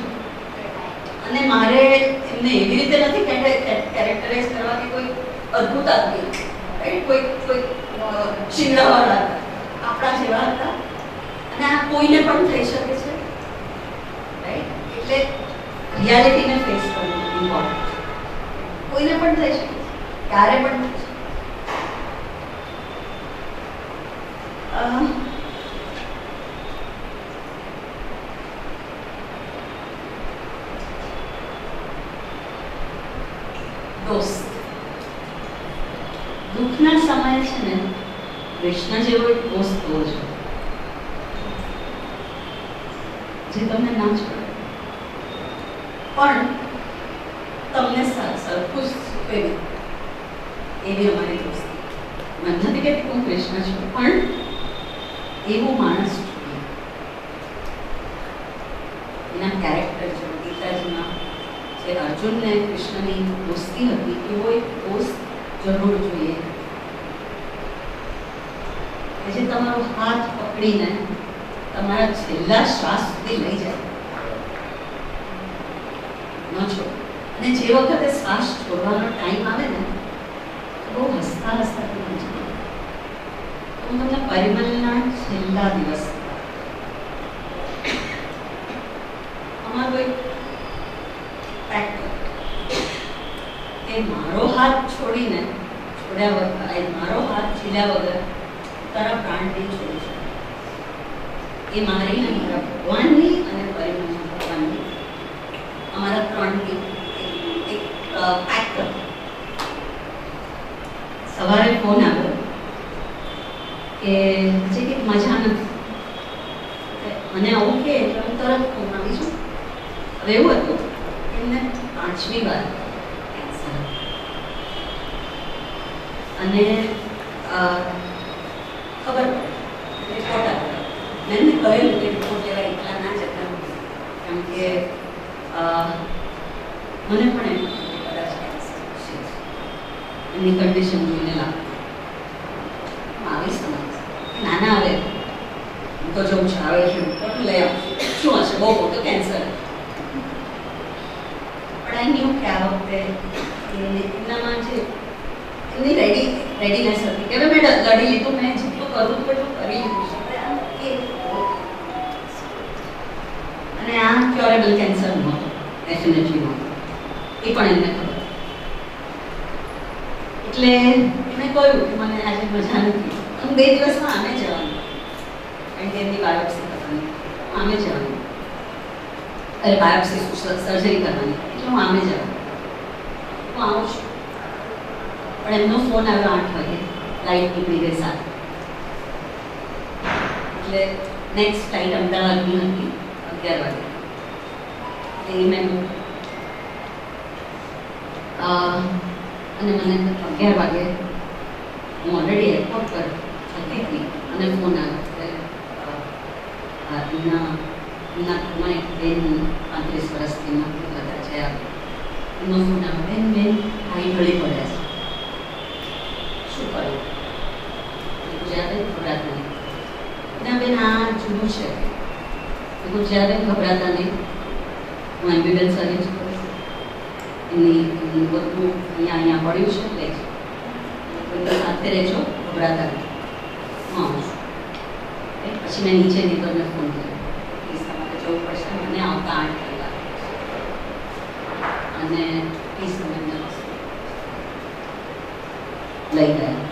અને મારે એમને એવી રીતે નથી કેરેક્ટરાઇઝ કરવા કે કોઈ અદ્ભુત આદમી રાઈટ, કોઈ ચીંડાવાળા હતા, આપણા જેવા હતા અને આ કોઈને પણ થઈ શકે છે રાઈટ. એટલે રિયાલિટીને ફેસ કરવું ઇમ્પોર્ટન્ટ. કોઈને પણ થઈ શકે છે, ક્યારે પણ થઈ શકે. દોસ્ત દુઃખના સમયે છે ને કૃષ્ણ જેવો એક દોસ્ત હોવો જોઈએ જે તમને ના છોડે પણ તમને સરખું જ સુખે એવી અમારી દોસ્તી. મને નથી કહેતી હું કૃષ્ણ છું પણ એવું માણસ જોઈએ. એના કેરેક્ટર જો ગીતાજીમાં જે અર્જુનને કૃષ્ણની દોસ્તી હતી એવો એક દોસ્ત જરૂર જોઈએ કે જે તમારો હાથ પકડીને તમારા છેલ્લા શ્વાસ સુધી લઈ જાય ન છોડે. અને જે વખતે શ્વાસ છોડવાનો ટાઈમ આવે ને બહુ હસતા હસતા તમે જાય. હું તમને પરિમલના છેલ્લા દિવસ અમારો એક કે મારો હાથ છોડ્યા વગર મારો હાથ ઝીલ્યા વગર તારા પ્રાણ નહીં છોડી શકે. એ મારી ને મારા ભગવાનની અને પરિમલના ભગવાનની અમારા ત્રણની એક પેક્ટ એટલે હું તરત ફોન આવી છું. હવે એવું હતું એમને 5મી વાર કેન્સર અને ખબર પડે રિપોર્ટ આવ્યો. મેં એમને કહેલું કે રિપોર્ટ લેવા એટલા ના જતા, કેમ કે મને પણ એમ કદાચ કેન્સર છે. એમની કન્ડિશન જોઈને લાગતું આવીશ તમારી નાના આવે તો જવું છે, આવે છે રિપોર્ટ લઈ આવશું, શું હશે, બહુ મોટું કેન્સર. પણ આઈ ન્યૂ કે આ વખતે એમનામાં જે એમની રેડીનેસ હતી કે મેં લડી લીધું, મેં જેટલું કરવું એટલું કરી લીધું છે. અને આ ક્યોરેબલ કેન્સર નહોતું, ડેફિનેટલી નહોતું, એ પણ એમને ખબર. એટલે એમણે કહ્યું કે મને આજે મજા નથી, હું 2 દિવસમાં આમે જવાનું, કારણ કે એમની બાયોપ્સી કરવાની, હું આમે જવાનું, અરે બાયોપ્સી સર્જરી કરવાની, એટલે હું આમે જવાનું, હું આવું છું. પણ એમનો ફોન આવ્યો 8 વાગે, લાઈટ નીકળી ગઈ 7. એટલે નેક્સ્ટ ફ્લાઇટ અમદાવાદની હતી 11 વાગે. એટલે મેં અને મને 11 વાગે હું ઓલરેડી એરપોર્ટ પર જતી હતી અને ફોન આવ્યો કે એમના ઘરમાં એક બેન 35 વર્ષથી નોકરી કરતા છે, એમનો ફોન આવ્યો, બેન ભાઈ ઢળી પડ્યા છે, શું કરું? ગુજરાતી ગભરાતા નહીં. ના બેન આ જૂનું છે, ગુજરાતી ગભરાતા નહીં, હું એમ્બ્યુલન્સ અરેન્જ કરું છું, એમની બધું અહીંયા પડ્યું છે, લે છે, સાથે રહેજો, ગભરાતા નહીં, હું આવું છું. પછી મેં નીચે નીકળને ફોન કર્યો, પ્લીઝ તમારે જવું પડશે, મને આવતા 8 કલાક, અને પ્લીઝ તમે એમને લઈ ગયા.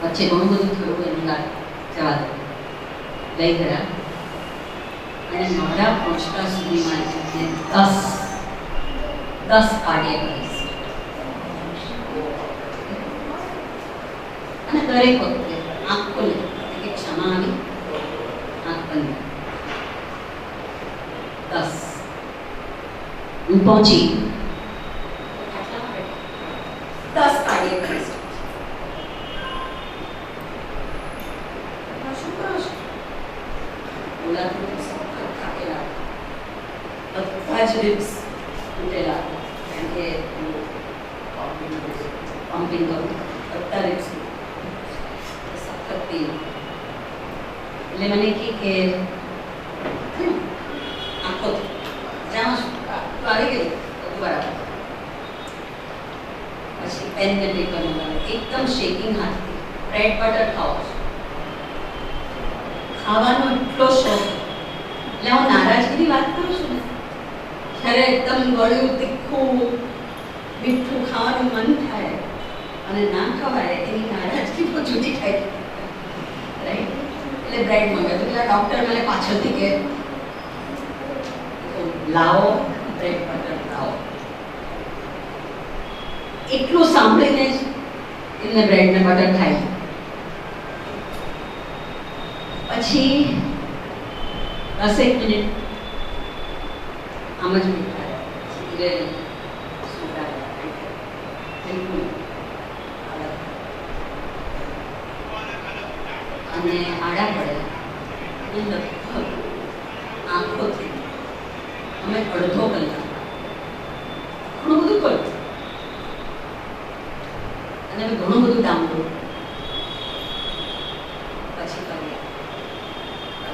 વચ્ચે ઘણું બધું થયું, એની વાત જવા દો, લઈ ગયા. અને મારા પહોંચતા સુધીમાં એમને 10 કાર્ડિયક કરીશ. અને દરેક વખતે આંખ ખોલે કે ક્ષમા આવી, આંખ બંધ, 10 હું પહોંચી 10 કાર્ડિયક કરીશ. શું કરો છો? બોલાતું થાકેલા, બધા જ રિબ્સ તૂટેલા, કારણ કે પમ્પિંગ કરું, બધા રિબ્સ સખત પેન. એટલે મને કે આંખો જાણો છો તો આવી ગઈ, બધું બરાબર. પછી પેન ને પેપર મંગાવે, એકદમ શેકિંગ હાથથી બ્રેડ બટર ખાઓ છો, ખાવાનો એટલો શોખ. એટલે હું નારાજગીની વાત કરું છું ને, જ્યારે એકદમ ગળ્યું તીખું મીઠું ખાવાનું મન થાય અને ના ખવાય, એની નારાજગી તો જુદી થાય, રાઈટ? એટલે બ્રેડ મંગાવ્યું. એટલે ડૉક્ટર મને પાછળથી કે લાવો બ્રેડ બટર લાવો. એટલું સાંભળીને જ એમને બ્રેડ ને બટર થાય. પછી 10 મિનિટ આમ જ બેઠા, બિલકુલ અને આડા પડેલા, લગભગ આંખોથી અમે અડધો કલાક ઘણું બધું કર્યું અને અમે ઘણું બધું ડાઉનલોડ. પછી કરીએ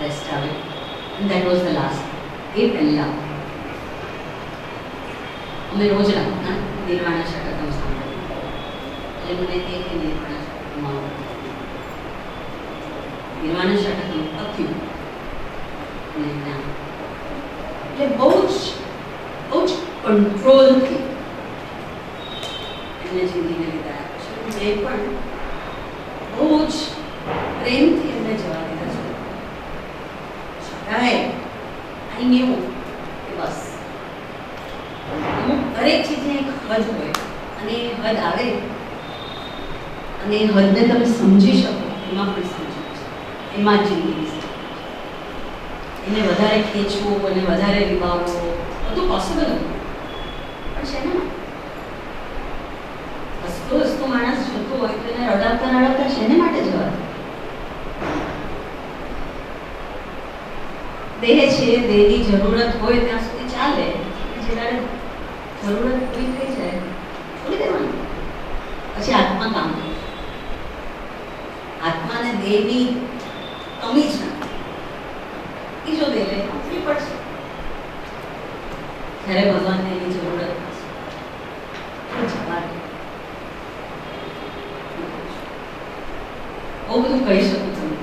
રેસ્ટ આવે, and that was the last. એ પહેલા અમે રોજ રાતના નિર્વાણા શતકમ સાંભળ્યું. એટલે મને તે કે નિર્વાણા શતકમાં નિર્વાણા શતકમ પત્યું અને જ્ઞાન. એટલે બહુ જ કંટ્રોલથી એમને જિંદગીને લીધા છે. મેં પણ બહુ જ પ્રેમથી એમને જવા દીધા છે. છતાંય આઈ ન્યૂ કે બસ અમુક દરેક ચીજની એક હદ હોય અને એ હદ આવે અને એ હદને તમે સમજી શકો, એમાં પણ સમજી શકો, એમાં જ જિંદગી એને વધારે ખેંચવો અને વધારે નિભાવવો બધું પોસિબલ હતું. પણ છે ને હસતો માણસ જતો હોય તો એને રડાવતા શેને માટે જવા? દેહ છે, દેહની જરૂરત હોય ત્યાં સુધી ચાલે. જ્યારે જરૂરત પૂરી થઈ જાય છોડી દેવાનું. પછી આત્મા કામ કરે. આત્માને દેહની કમી જ નથી. બીજો દેહ લે ફ્રી પડશે જ્યારે ભગવાનને એની જરૂરત હશે. બહુ બધું કહી શકું તમને,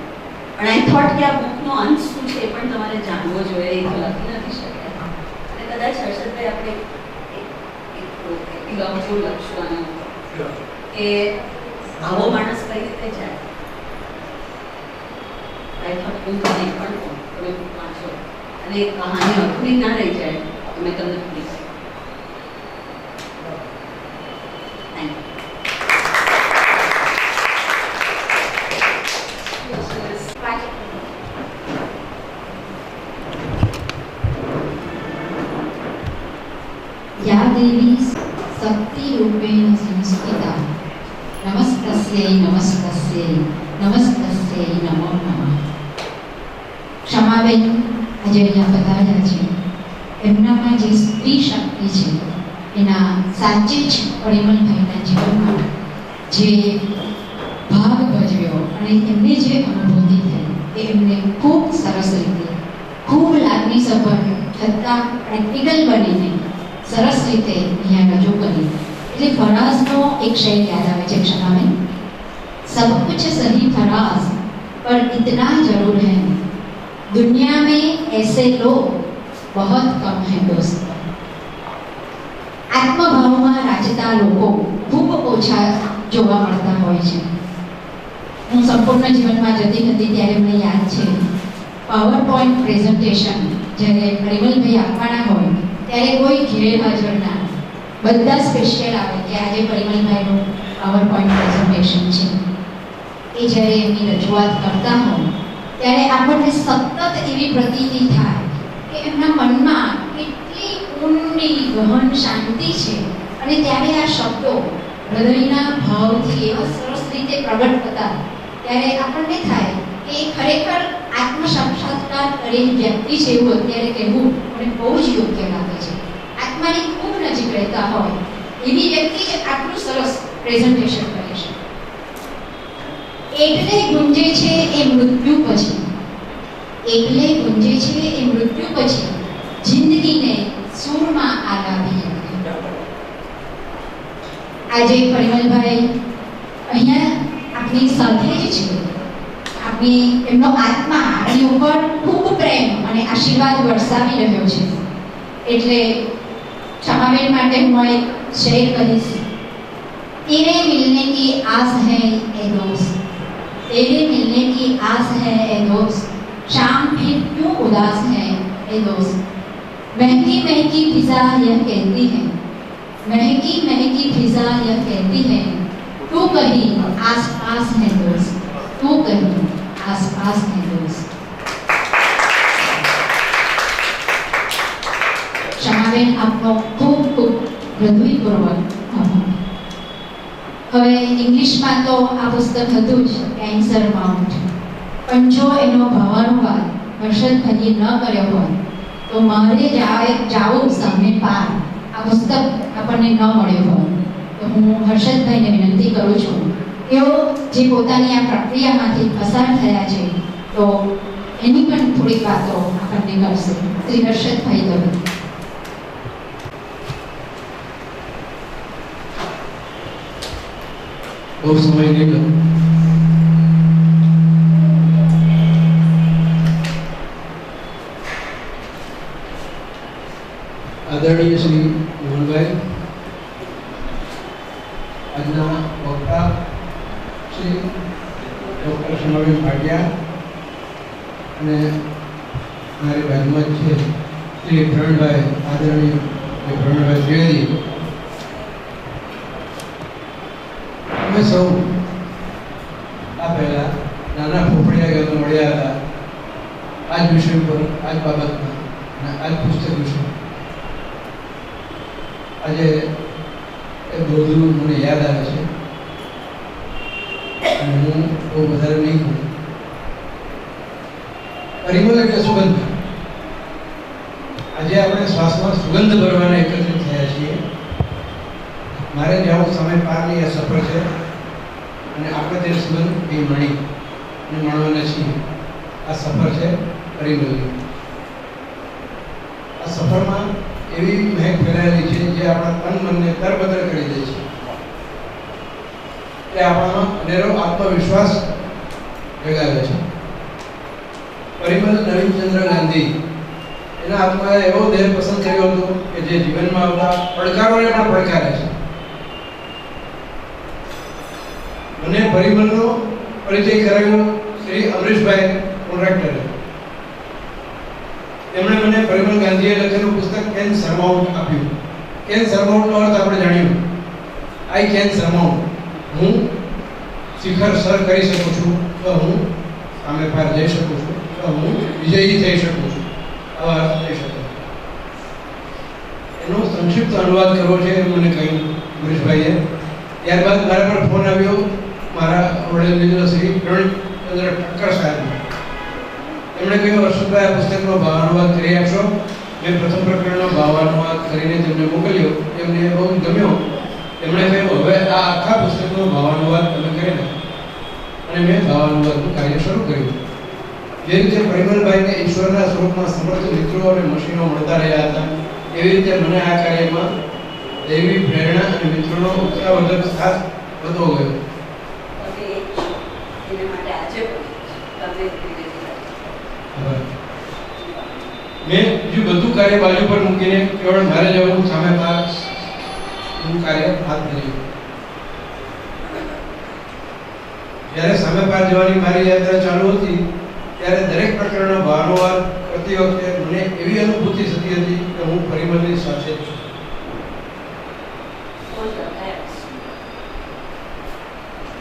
પણ આઈ થોટ કે આ બુકનો અંત શું છે એ પણ તમારે જાણવો જોઈએ. એ તો લખી નથી શક્યા અને કદાચ હર્ષદભાઈ આપણે એપિલોગ જેવું લખશું આનો કે આવો માણસ કઈ રીતે જાય. આઈ થોટ હું તમને પણ કહું, તમે બુક વાંચો અને એ કહાની અધૂરી ના રહી જાય તો મેં તમને પૂરી કરી. Thank you. या देवी शक्ति रूपेण संस्थिता नमस्तस्यै नमस्तस्यै नमस्तस्यै नमो नमः. ક્ષમાબેન આજે અહીંયા પધાર્યા છે. એમનામાં જે સ્ત્રી શક્તિ છે એના સાચે જ પરિમલભાઈના જીવનમાં જે ભાગ ભજવ્યો અને એમને જે અનુભૂતિ થઈ એ એમને ખૂબ સરસ રીતે, ખૂબ લાગણીસભર છતાં પ્રેક્ટિકલ બનીને સરસ રીતે અહીંયા રજૂ કરી. એટલે ફરાઝનો એક શેર યાદ આવે છે ક્ષમાબેન, सब कुछ सही फराज पर इतना जरूर है दुनिया में ऐसे लोग बहुत कम हैं दोस्त. આત્મભાવમાં રાચતા લોકો ખૂબ ઓછા જોવા મળતા હોય છે. હું સંપૂર્ણ જીવનમાં જતી હતી ત્યારે મને યાદ છે પાવર પોઈન્ટ પ્રેઝન્ટેશન જ્યારે પરિમલભાઈ આપવાના હોય ત્યારે કોઈ ગેરહાજર ના, બધા સ્પેશિયલ આવે કે આજે પરિમલભાઈનું પાવર પોઈન્ટ પ્રેઝન્ટેશન છે. એ જ્યારે એમની રજૂઆત કરતા હોય ત્યારે આપણને સતત એવી પ્રતીતિ થાય કે એમના મનમાં કેટલી ઊંડી ગહન શાંતિ છે અને ત્યારે આ શબ્દો હૃદયના ભાવથી એવા સરસ રીતે પ્રગટ થતા ત્યારે આપણને થાય કે એ ખરેખર આત્મસાક્ષાત્કાર કરેલી વ્યક્તિ છે એવું અત્યારે કહેવું મને બહુ જ યોગ્ય લાગે છે. આત્માની ખૂબ નજીક રહેતા હોય એવી વ્યક્તિ જ આટલું સરસ પ્રેઝન્ટેશન કરે છે. એટલે ગુંજે છે એ મૃત્યુ પછી, એટલે ગુંજે છે એ મૃત્યુ પછી જિંદગીને સૂરમાં આલાવી. આજે પરિમલભાઈ અહીંયા આપણી સાથે જ છે. આપણી એમનો આત્મા આપણી ઉપર ખૂબ પ્રેમ અને આશીર્વાદ વરસાવી રહ્યો છે. એટલે ક્ષમાબેન માટે હું એક શેર કહીશ. तेरे मिलने की आस है ए दोस्त, तेरे मिलने की आस है ए दोस्त, शाम फिर क्यों उदास है ए दोस्त. महकी महकी फिजा यह कहती है, महकी महकी फिजा यह कहती है, तू कहीं आस पास है दोस्त, तू कहीं आस पास है दोस्त. ક્ષમાબેન આપનો ખૂબ ખૂબ હૃદયપૂર્વક આભાર. હવે ઇંગ્લિશમાં તો આ પુસ્તક હતું જ કેન્સર માઉન્ટ, પણ જો એનો ભાવાનુવાદ હર્ષદભાઈએ ન કર્યો હોય તો મારે જાવું સામે પાર આ પુસ્તક આપણને ન મળ્યો હોય તો હું હર્ષદભાઈને વિનંતી કરું છું તેઓ જે પોતાની આ પ્રક્રિયામાંથી પસાર થયા છે તો એની પણ થોડીક વાતો આપણને કરશે. શ્રી હર્ષદભાઈ દવે. बहुत समय लेकर आदरणीय श्री मोहनभाई, આજના વક્તા શ્રી ડૉક્ટર ક્ષમાબેન ભાટિયા અને મારી બાજુમાં જ છે શ્રી પ્રવીણભાઈ, આદરણીય પ્રવીણભાઈ ત્રિવેદી. અમે સૌ આ પહેલા નાના ફોફડિયા ગામમાં મળ્યા હતા. આ જ વિષય પર, આ જ બાબતમાં અને આ જ પુસ્તક વિશે આજે એ બધું મને યાદ આવે છે અને હું બહુ વધારે નહીં કહું. પરિમલ એટલે સુગંધ. આજે આપણે શ્વાસમાં સુગંધ ભરવાના એકત્રિત થયા છીએ. મારે જવું સમય પારની આ સફર છે અને આપણે તે સુગંધ એ મળી અને માણવાના છીએ. આ સફર છે પરિમલની. આ સફરમાં એવી મહેક ફેલાયેલી છે જે આપણા તન મનને તરબતર કરી દે છે. એ આપણામાં અનેરો આત્મવિશ્વાસ જગાવે છે. પરિમલ નવીનચંદ્ર ગાંધી એના આત્માએ એવો દેહ પસંદ કર્યો હતો કે જે જીવનમાં આવતા પડકારોને પણ પડકારે છે. મને પરિમલનો પરિચય કરાવ્યો શ્રી અમરીશભાઈ કોન્ટ્રાક્ટરે. તેમણે મને પરિમલ ગાંધીએ લખેલું પુસ્તક કેન સરમાઉન્ટ આપ્યું. કેન સરમાઉન્ટનો અર્થ આપણે જાણ્યું. I can surmount. હું શિખર સર કરી શકું છું, તો હું સામે પાર જઈ શકું છું, તો હું વિજયી થઈ શકું છું. આવા અર્થ થઈ શકે. એનો સંક્ષિપ્ત અનુવાદ કરવો છે એમ મને કહ્યું અમરીશભાઈએ. ત્યારબાદ મારા પર ફોન આવ્યો મારા વડીલ મિત્ર શ્રી પ્રવીણચંદ્ર ઠક્કર સાહેબનો. એમણે કહ્યું, હર્ષદભાઈ આ પુસ્તકનો ભાવાનુવાદ કરી આપશો. મેં પ્રથમ પ્રકરણનો ભાવાનુવાદ કરીને તેમને મોકલ્યો. એમને બહુ ગમ્યો. એમણે કહ્યું, હવે આ આખા પુસ્તકનો ભાવાનુવાદ તમે કરી નાખો. અને મેં ભાવાનુવાદનું કાર્ય શરૂ કર્યું. જે રીતે પરિમલભાઈને ઈશ્વરના સ્વરૂપમાં સમર્થ મિત્રો અને મશીનો મળતા રહ્યા હતા, એવી રીતે મને આ કાર્યમાં દૈવી પ્રેરણા અને મિત્રોનો ઉત્સાહવર્ધક સાથ વધતો ગયો. એને માટે આજે તમે મેં બીજું બધું કાર્ય બાજુ પર મૂકીને કેવળ મારે જવું સામે પાર કાર્ય હાથ ધર્યું. જ્યારે સામે પાર જવાની મારી યાત્રા ચાલુ હતી ત્યારે દરેક પ્રકારનો ભાવાનુવાદ કરતી વખતે મને એવી અનુભૂતિ થતી હતી કે હું પરિમલની સાથે જ છું.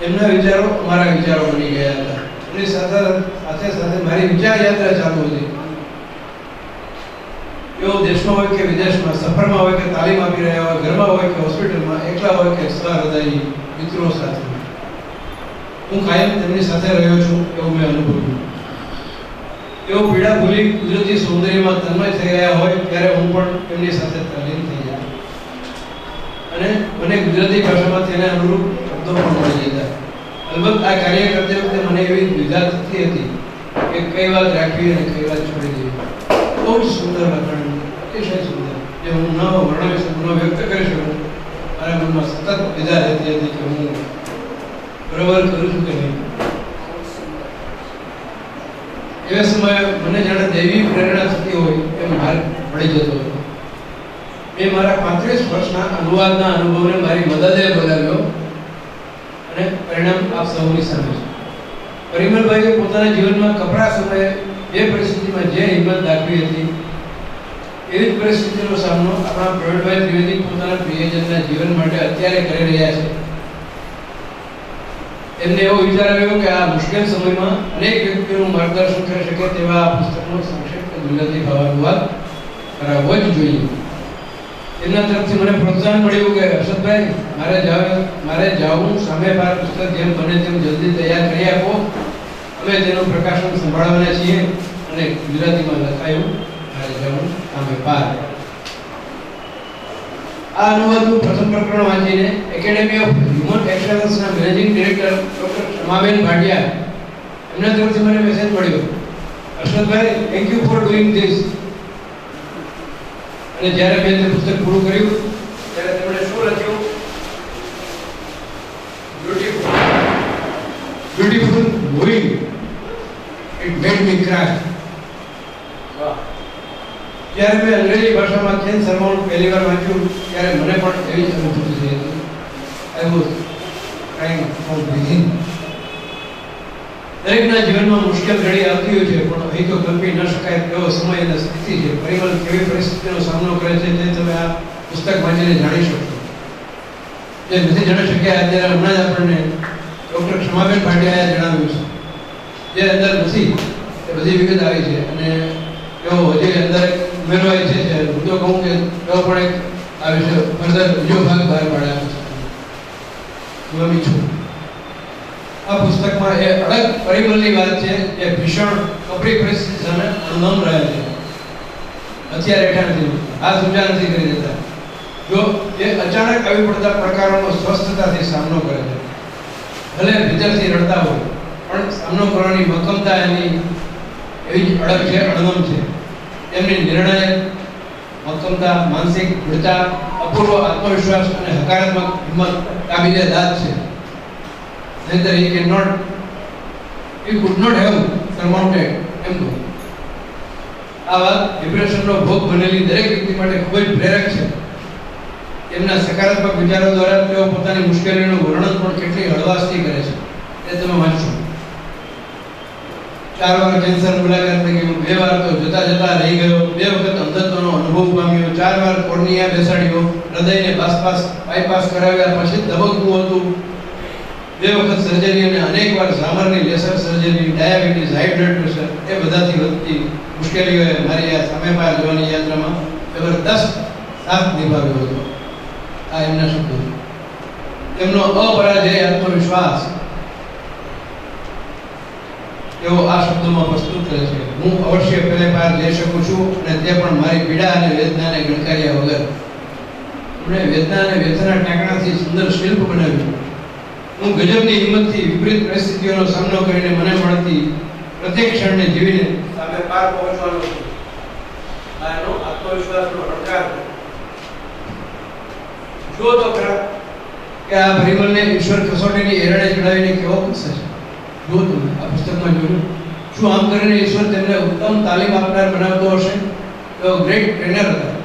એમના વિચારો અમારા વિચારો બની ગયા હતા. એની સાથે સાથે મારી વિચાર યાત્રા ચાલુ હતી. એવો દેશમાં હોય કે વિદેશમાં, સફરમાં હોય કે તાલીમ આપી રહ્યા હોય, ઘરમાં હોય કે હોસ્પિટલમાં, એકલા હોય કે સહૃદયી મિત્રો સાથે, હું કાયમ તેમની સાથે રહ્યો છું એવું મેં અનુભવ્યું. એવો પીડા ભૂલી કુદરતી સૌંદર્યમાં તન્મય થઈ ગયા હોય ત્યારે હું પણ તેમની સાથે તલ્લીન થઈ જાય અને મને ગુજરાતી ભાષામાં તેને અનુરૂપ શબ્દો પણ મળી જતા. અલબત્ત આ કાર્ય કરતી વખતે મને એવી દ્વિધા થતી હતી કે કઈ વાત રાખવી અને કઈ વાત છોડી દેવી. બહુ જ સુંદર લખાણ, અતિશય સુંદર, જે હું ન વર્ણવી શકું, ન વ્યક્ત કરી શકું. મારા મનમાં સતત દ્વિધા રહેતી હતી કે હું બરાબર કરું છું કે નહીં. એવા સમયે મને જાણે દૈવી પ્રેરણા થતી હોય એમ માર્ગ મળી જતો હતો. મેં મારા 35 વર્ષના અનુવાદના અનુભવને મારી મદદે બોલાવ્યો અને પરિણામ આપ સૌની સામે છે. પરિમલભાઈએ પોતાના જીવનમાં કપરા સમયે જે પરિસ્થિતિમાં જે હિંમત દાખવી હતી એવી જ પરિસ્થિતિનો સામનો આપણા પ્રવીણભાઈ ત્રિવેદી પોતાના પ્રિયજનના જીવન માટે અત્યારે કરી રહ્યા છે. એમને એવો વિચાર આવ્યો કે આ મુશ્કેલ સમયમાં અનેક વ્યક્તિઓનું માર્ગદર્શન કરી શકે તેવા આ પુસ્તકનો સંક્ષિપ્ત ગુજરાતી ભાવાનુવાદ કરાવવો જ જોઈએ. એમના તરફથી મને પ્રોત્સાહન મળ્યું કે હર્ષદભાઈ મારે જાવું સામે પાર પુસ્તક જેમ બને તેમ જલ્દી તૈયાર કરી આપો. અમે તેનું પ્રકાશન સંભાળવાના છીએ અને ગુજરાતીમાં લખાયું મારે જાવું સામે પાર. આ અનુવાદનું પ્રથમ પ્રકરણ વાંચીને એકેડેમી ઓફ હ્યુમન એક્સલન્સના managing director doctor Kshamaben Bhatia એમના તરફથી મને મેસેજ મળ્યો, Harshadbhai thank you for doing this. અને જ્યારે મેં તે પુસ્તક પૂરું કર્યું ત્યારે તેમણે શું લખ્યું, beautiful moving, it made me cry. જ્યારે મેં અંગ્રેજી ભાષામાં કેન સરમાઉન્ટ પહેલી વાર વાંચ્યું ત્યારે મને પણ એવી જ અનુભૂતિ થઈ હતી. I was crying from within. દરેકના જીવનમાં મુશ્કેલ ઘડી આવતી હોય છે, પણ અહીં તો કલ્પી ન શકાય એવો સમય અને સ્થિતિ છે. પરિવાર કેવી પરિસ્થિતિનો સામનો કરે છે તે તમે આ પુસ્તક વાંચીને જાણી શકશો. જે નથી જાણી શક્યા અત્યારે હમણાં જ આપણને ડૉક્ટર ક્ષમાબેન ભાટિયાએ જણાવ્યું છે. જે અંદર નથી તે એ બધી વિગત આવી છે અને એવો હજી અંદર ઉમેરવા ઈચ્છે છે. હું તો કહું કે એવો પણ એક આ વિશે ફર્ધર બીજો ભાગ બહાર પાડ્યા છે હું ઈચ્છું. આ પુસ્તકમાં એ અલગ પરિબળની વાત છે જે ભીષણ કપરી પરિસ્થિતિ સામે અણનમ રહે છે. અત્યારે એઠા નથી, આ સૂચના નથી કરી દેતા. જો એ અચાનક આવી પડતા પ્રકારોનો સ્વસ્થતાથી સામનો કરે છે, ભલે ભીતરથી રડતા હોય પણ સામનો કરવાની મક્કમતા એની એવી જ અડગ છે, અણનમ છે. એમની નિર્ણય મક્કમતા, માનસિક દૃઢતા, અપૂર્વ આત્મવિશ્વાસ અને હકારાત્મક હિંમત કાબિલે દાદ છે. નહીંતર he could not have surmounted એમ કહું. આ વાત ડિપ્રેશનનો ભોગ બનેલી દરેક વ્યક્તિ માટે ખૂબ જ પ્રેરક છે. એમના સકારાત્મક વિચારો દ્વારા તેઓ પોતાની મુશ્કેલીઓનું વર્ણન પણ કેટલી હળવાશથી કરે છે એ તમે વાંચો. 4 વાર કેન્સર મુલાકાત થઈ ગયું, 2 વાર તો જતા જતા રહી ગયો, 2 વખત અંધત્વનો અનુભવ પામ્યો, 4 વાર કોર્નિયા બેસાડ્યો, હૃદયને બાયપાસ કરાવ્યા પછી ધબકતું હતું, 2 વખત સર્જરી અને અનેક વાર ઝામરની laser surgery, diabetes, high blood pressure એ બધાથી વધતી મુશ્કેલીઓએ મારી આ સામે પાર જવાની યાત્રામાં જબરદસ્ત સાથ નિભાવ્યો હતો. આ એમના શબ્દો. એમનો અપરાજય આત્મવિશ્વાસ એવો આ શબ્દોમાં પ્રસ્તુત કરે છે. હું અવશ્ય પેલે પાર જઈ શકું છું અને તે પણ મારી પીડા અને વેદનાને ગણકાર્યા વગર. એમણે વેદના અને વ્યથાના ટાંકણાથી સુંદર શિલ્પ બનાવ્યું. હું ગજબની હિંમતથી વિપરીત પરિસ્થિતિઓનો સામનો કરીને મને મળતી પ્રત્યેક ક્ષણને જીવીને સામે પાર પહોંચવાનો છું. આ એનો આત્મવિશ્વાસનો અણકાર છે. જો તો ખરા કે આ પરિમલને ઈશ્વર કસોટીની એરણે ચડાવીને કેવો કરશે છે. જો તમે આ પુસ્તકમાં જોયું, શું આમ કરીને ઈશ્વર તેમને ઉત્તમ તાલીમ આપનાર બનાવતો હશે? તેઓ ગ્રેટ ટ્રેનર હતા.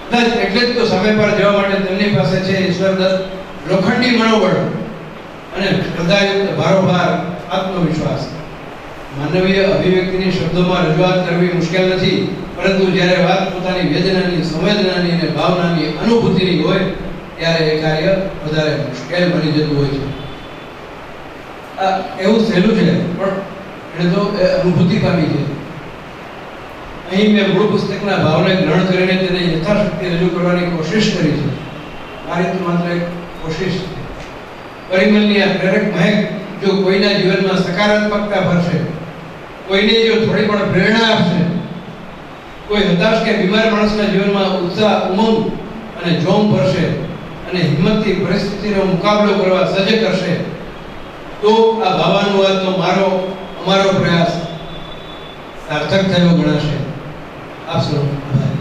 કદાચ એટલે જ તો સામે પાર જવા માટે તેમની પાસે છે ઈશ્વર દત્ત લોખંડી મનોબળ અને શ્રદ્ધાયુક્ત ભારોભાર આત્મવિશ્વાસ. માનવીય અભિવ્યક્તિની શબ્દોમાં રજૂઆત કરવી મુશ્કેલ નથી, પરંતુ જ્યારે વાત પોતાની વેદનાની, સંવેદનાની અને ભાવનાની અનુભૂતિની હોય ત્યારે એ કાર્ય વધારે મુશ્કેલ બની જતું હોય છે. આ એવું સહેલું છે પણ એને તો અનુભૂતિ પામી છે. અહીં મેં મૂળ પુસ્તકના ભાવને ગ્રહણ કરીને તેને યથાશક્તિ રજૂ કરવાની કોશિશ કરી છે. મારી તો માત્ર એક કોશિશ છે. પરિમલની આ પ્રેરક મહેક જો કોઈના જીવનમાં સકારાત્મકતા ભરશે, કોઈને જો થોડી પણ પ્રેરણા આપશે, કોઈ હતાશ કે બીમાર માણસના જીવનમાં ઉત્સાહ, ઉમંગ અને જોમ ભરશે અને હિંમતથી પરિસ્થિતિનો મુકાબલો કરવા સજ્જ કરશે, તો આ ભાવાનુવાદનો અમારો પ્રયાસ સાર્થક થયો ગણાશે. આપ સૌ આભાર.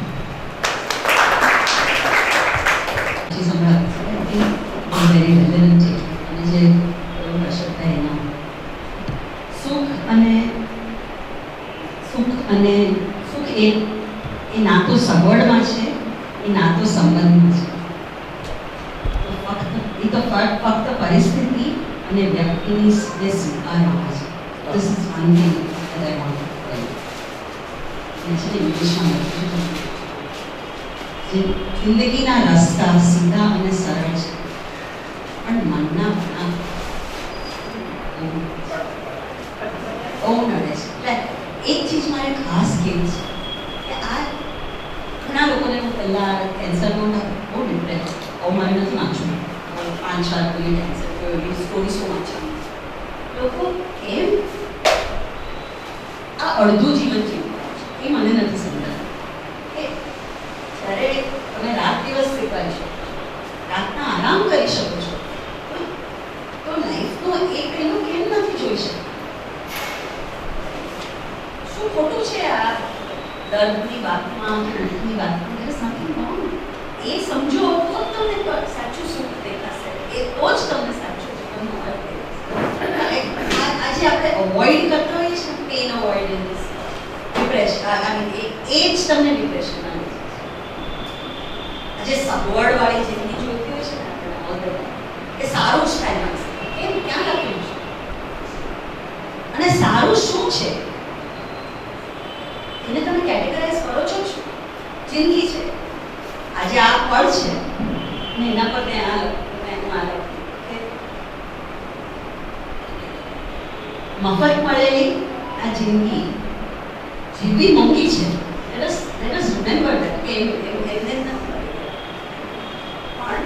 સુખ એ ના તો સગવડમાં છે, એ ના તો સંબંધમાં છે. ફક્ત પરિસ્થિતિ અને વ્યક્તિની સ્વીકારવામાં છે. This is one thing that I want to tell you. ઇંગ્લિશમાં લખ્યું છે, જિંદગીના રસ્તા સીધા અને સરળ છે, પણ મનના વળાંક બહુ નડે છે. એટલે એક ચીજ મારે ખાસ કહેવી છે કે આ ઘણા લોકોને હું પહેલાં કેન્સરમાં બહુ ડિપ્રેસ, મારે નથી વાંચવું, 5-4 કોઈને કેન્સર થયો એવી સ્ટોરીઝ વાંચવાની. લોકો કેમ આ અડધું જીવન જીવવું એ મને નથી સમજાતું. કે જ્યારે તમે રાત દિવસ સ્વીકારી શકો છો, રાતના આરામ કરી શકો છો, તો લાઈફનો એક પહેલું કેમ નથી જોઈ શકતા? શું ખોટું છે આ દર્દની વાતમાં, દુઃખની વાતમાં? there is nothing wrong. એ સમજો તો તમને સાચું સુખ દેખાશે, એ તો જ તમને સાચું જીવનનો અર્થ દેખાશે. આજે આપણે અવોઇડ કરતા હોઈએ છીએ પેન અવોઇડન્સ, ડિપ્રેશન, એ જ તમને ડિપ્રેશન આવે છે. આજે સગવડવાળી જિંદગી જોઈતી હોય છે ને આપણે કે સારું જ થાય માણસ, કેમ ક્યાં લખ્યું છે? અને સારું શું છે એને તમે કેટેગરાઇઝ કરો છો? જિંદગી છે, આજે આ પળ છે ને એના પર મેં આ લખ્યું, મેં આ લખ્યું. મફત મળેલી આ એમને જ નથી પણ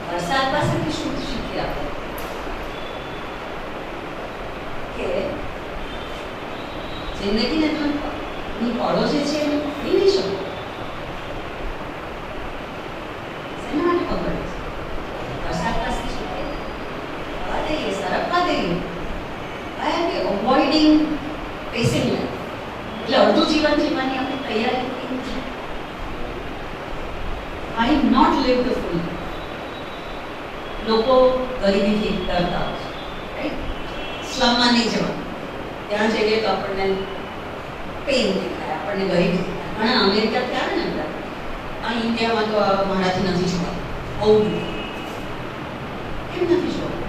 વરસાદ પાસેથી શું શીખી આપણે કે જિંદગીને તમે પળો જે છે એને પકડી નહીં શકો. શેના માટે પકડે છે? વરસાદ પાસે શીખે હવા દઈએ, સરકવા દઈએ. I am avoiding facing life. એટલે અડધું જીવન જીવવાની આપણે તૈયારી કરી છે. I not live the full. લોકો ગરીબીથી ડરતા હોય છે, રાઈટ? સ્લમમાં નહીં જવાનું. ત્યાં જઈએ તો આપણને પેઇન દેખાય, આપણને ગરીબી દેખાય. ઘણા અમેરિકાથી આવે ને બધા, આ ઇન્ડિયામાં તો મારાથી નથી જોવાનું, આવું કેમ નથી જોવાનું?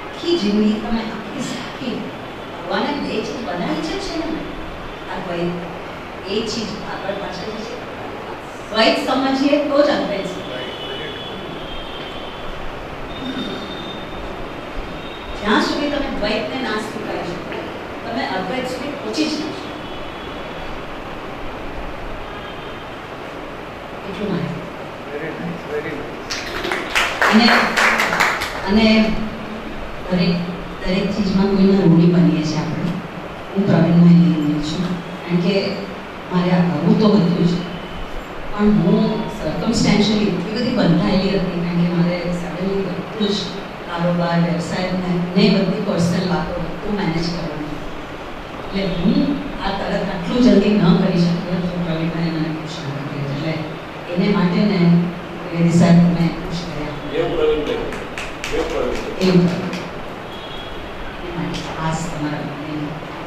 આખી જિંદગી તમે આખી ભગવાને બે ચીજ બનાવી છે ને, આ ભાઈ એ ચીજ આગળ પાછળ છે. દ્વૈત સમજીએ તો જ અદ્વૈત સમજાય. જ્યાં સુધી તમે દ્વૈતને ના સ્વીકારી શકો, તમે અદ્વૈત સુધી પહોંચી જ નહીં શકો. એટલું મારે. અને દરેક ચીજમાં કોઈના ઋણી બનીએ છીએ આપણે. હું પ્રવીણભાઈ લીધી છું, કારણ કે મારે આ કરવું તો બધું જ, પણ હું સર્કમસ્ટેન્શિયલી એટલી બધી બંધાયેલી હતી, કારણ કે મારે સડનલી બધું જ કારોબાર, વ્યવસાય ને બધી પર્સનલ વાતો બધું મેનેજ કરવાનું. એટલે હું આ તરત આટલું જલ્દી ન કરી શકું તો પ્રવીણભાઈ મને ખુશ ન કર્યું. એટલે એને માટે ને વેદી સાહેબ મેં ખુશ કર્યા. એવું ખાસ તમારા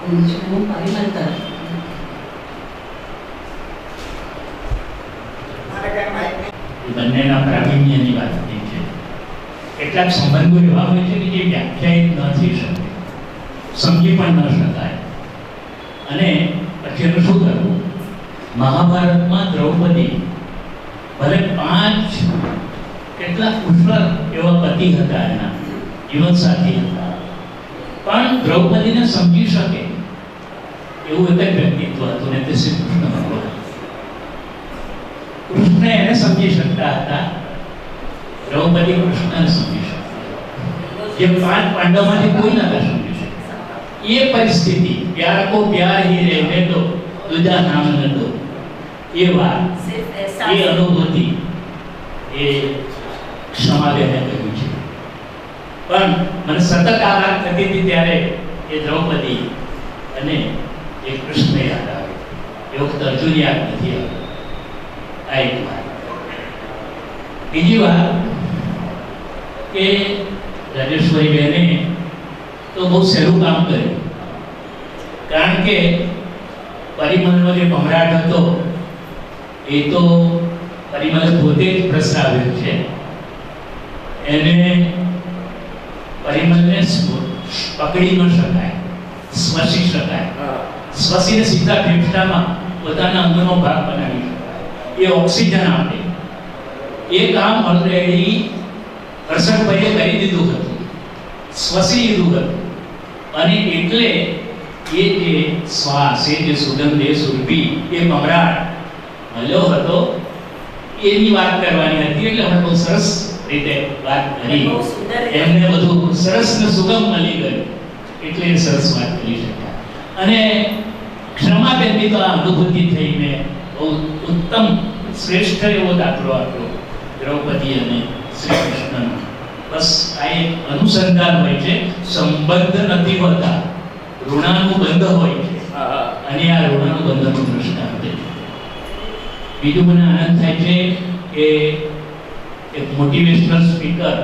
હું પરિમલ તરફ બંનેના પ્રાવીણ્યની વાત થઈ છે. કેટલાક સંબંધો એવા હોય છે કે જે વ્યાખ્યાયિત ન થઈ શકે, સમજી પણ ન શકાય. અને પછી એનું શું કરવું? મહાભારતમાં દ્રૌપદી ભલે 5 કેટલા કુશળ એવા પતિ હતા, એના જીવનસાથી હતા, પણ દ્રૌપદીને સમજી શકે એવું એક જ વ્યક્તિત્વ હતું ને તે શ્રી કૃષ્ણ ભગવાન. કૃષ્ણ એને સમજી શકતા હતા, દ્રૌપદી કૃષ્ણને સમજી શકતા. જે 5 પાંડવમાંથી કોઈ નતા સમજી શકતા. એ પરિસ્થિતિ, પ્યાર કો પ્યાર હી રહેને દો, દૂજા નામ ન દો, એ વાત, એ અનુભૂતિ, એ ક્ષમાબેને કહ્યું છે. પણ મને સતત આ વાત થતી હતી ત્યારે એ દ્રૌપદી અને એ કૃષ્ણ યાદ આવે. એ વખત અર્જુન યાદ નથી આવે. આ એક વાત. બીજી વાત કે રાજેશ્વરી બહેને તો બહુ સહેલું કામ કર્યું, કારણ કે પરિમલનો જે કમરાટ હતો એ તો પરિમલે પોતે જ પ્રસ્તાવ્યો છે. એને પરિમલને પકડી ન શકાય, સ્પર્શી શકાય. સ્પર્શીને સીધા ફેફસામાં પોતાના અંગનો ભાગ બનાવી શકાય, એ ઓક્સિજન આપે. એ કામ ઓલરેડી હર્ષદભાઈએ કરી દીધું હતું, સ્પર્શી લીધું હતું. અને એટલે એ જે શ્વાસ, એ જે સુગંધ, એ સુરભી, એ કમરાટ મળ્યો હતો, એની વાત કરવાની હતી. એટલે અમે બહુ સરસ રીતે વાત કરી, એમને બધું સરસ ને સુગમ મળી ગયું, એટલે એ સરસ વાત કરી શક્યા. અને ક્ષમાબેનની તો આ અનુભૂતિ થઈને બહુ ઉત્તમ, શ્રેષ્ઠ એવો દાખલો આપ્યો દ્રૌપદી અને શ્રી કૃષ્ણનો. બસ આ એક અનુસંધાન હોય છે. સંબંધ નથી હોતા, ઋણાનુબંધ હોય છે, અને આ ઋણાનુબંધનું દૃષ્ટાંત છે. બીજું મને આનંદ થાય છે કે એક મોટિવેશનલ સ્પીકર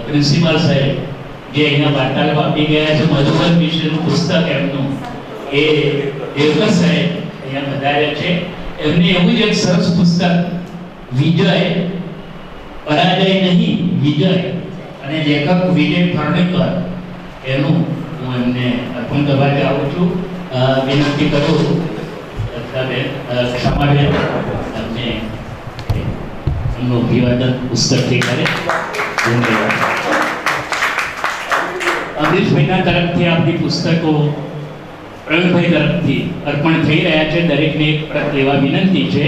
પ્રિન્સિપાલ સાહેબ જે અહીંયા વાર્તાલાપ આપી ગયા છે, મધુબન વિશેનું પુસ્તક એમનું, એ દેવકર સાહેબ અહીંયા પધાર્યા છે. એમને એવું જ એક સરસ પુસ્તક વિજય, પરાજય નહીં વિજય, અને લેખક વિજય ફર્ણિકર, એનું હું એમને અર્પણ કરવા જાઉં છું. વિનંતી કરું ક્ષમાબેન તમને એમનું અભિવાદન પુસ્તકથી કરે. ધન્યવાદ. અમરીશભાઈના તરફથી આપણી પુસ્તકો પ્રવીણભાઈ તરફથી અર્પણ થઈ રહ્યા છે. દરેકને એક પ્રત લેવા વિનંતી છે.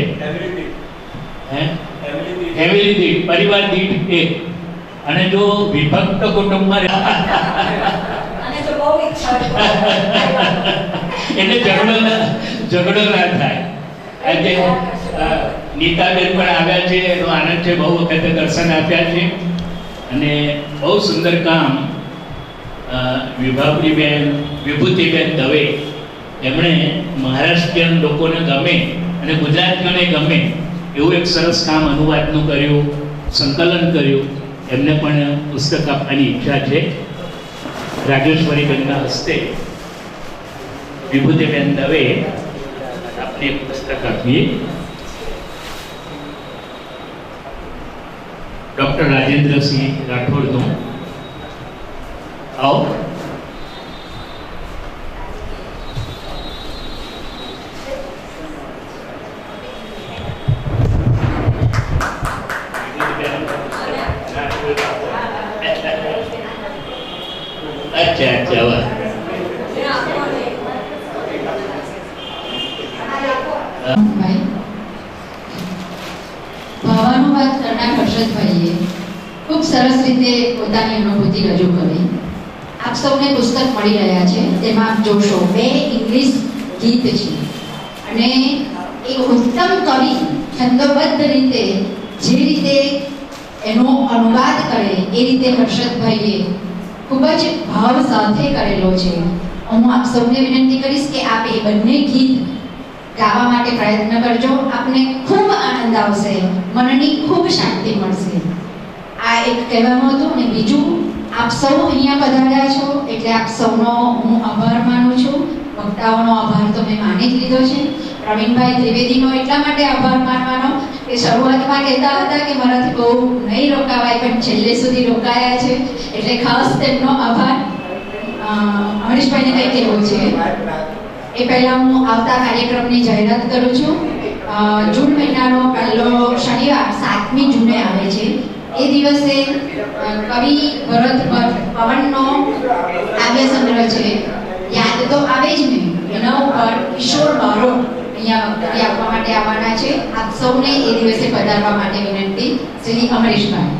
ફેમિલી દીઠ, પરિવાર દીઠ એક. અને જો વિભક્ત કુટુંબમાં અને જો બહુ ઈચ્છા એટલે ઝઘડો ના થાય. આજે નીતાબેન પણ આવ્યા છે, એનો આનંદ છે. બહુ વખતે દર્શન આપ્યા છે અને બહુ સુંદર કામ વિભૂતિબેન દવે, એમણે મહારાષ્ટ્રીયન લોકોને ગમે અને ગુજરાતીઓને ગમે એવું એક સરસ કામ અનુવાદનું કર્યું, સંકલન કર્યું. એમને પણ પુસ્તક આપવાની ઈચ્છા છે. રાજેશ્વરીબેનના હસ્તે વિભૂતિબેન દવે આપને પુસ્તક આપીએ. ડૉક્ટર રાજેન્દ્રસિંહ રાઠોડનું. આવો. અચ્છા વાહ. ભાવાનુવાદ કરનાર હર્ષદભાઈએ ખૂબ સરસ રીતે પોતાની અનુભૂતિ રજૂ કરી. આપ સૌને પુસ્તક મળી રહ્યા છે. તેમાં આપ જોશો 2 ઇંગ્લિશ ગીત છે અને એક ઉત્તમ કવિ છંદોબદ્ધ રીતે જે રીતે એનો અનુવાદ કરે એ રીતે હર્ષદભાઈએ ખૂબ જ ભાવ સાથે કરેલો છે. હું આપ સૌને વિનંતી કરીશ કે આપ એ બંને ગીત ગાવા માટે પ્રયત્ન કરજો. આપને ખૂબ આનંદ આવશે, મનની ખૂબ શાંતિ મળશે. આ એક કહેવાનું હતું. અને બીજું, આપ સૌ અહીંયા પધાર્યા છો એટલે આપ સૌનો હું આભાર માનું છું. વક્તાઓનો આભાર તો મેં માની જ લીધો છે. પ્રવીણભાઈ ત્રિવેદીનો એટલા માટે આભાર માનવાનો કે શરૂઆતમાં કહેતા હતા કે મારાથી બહુ નહીં રોકાવાય, પણ છેલ્લે સુધી રોકાયા છે એટલે ખાસ તેમનો આભાર. અમરીશભાઈને કંઈ કહેવું છે એ પહેલાં હું આવતા કાર્યક્રમની જાહેરાત કરું છું. જૂન મહિનાનો પહેલો શનિવાર 7મી જૂને આવે છે. એ દિવસે કવિ ભરત ભટ્ટ પવનનો કાવ્ય સંગ્રહ છે, યાદ તો આવે જ નહીં, એના ઉપર કિશોર બારોટ અહીંયા વક્તવ્ય આપવા માટે આવવાના છે. આપ સૌને એ દિવસે પધારવા માટે વિનંતી. શ્રી અમરીશભાઈ.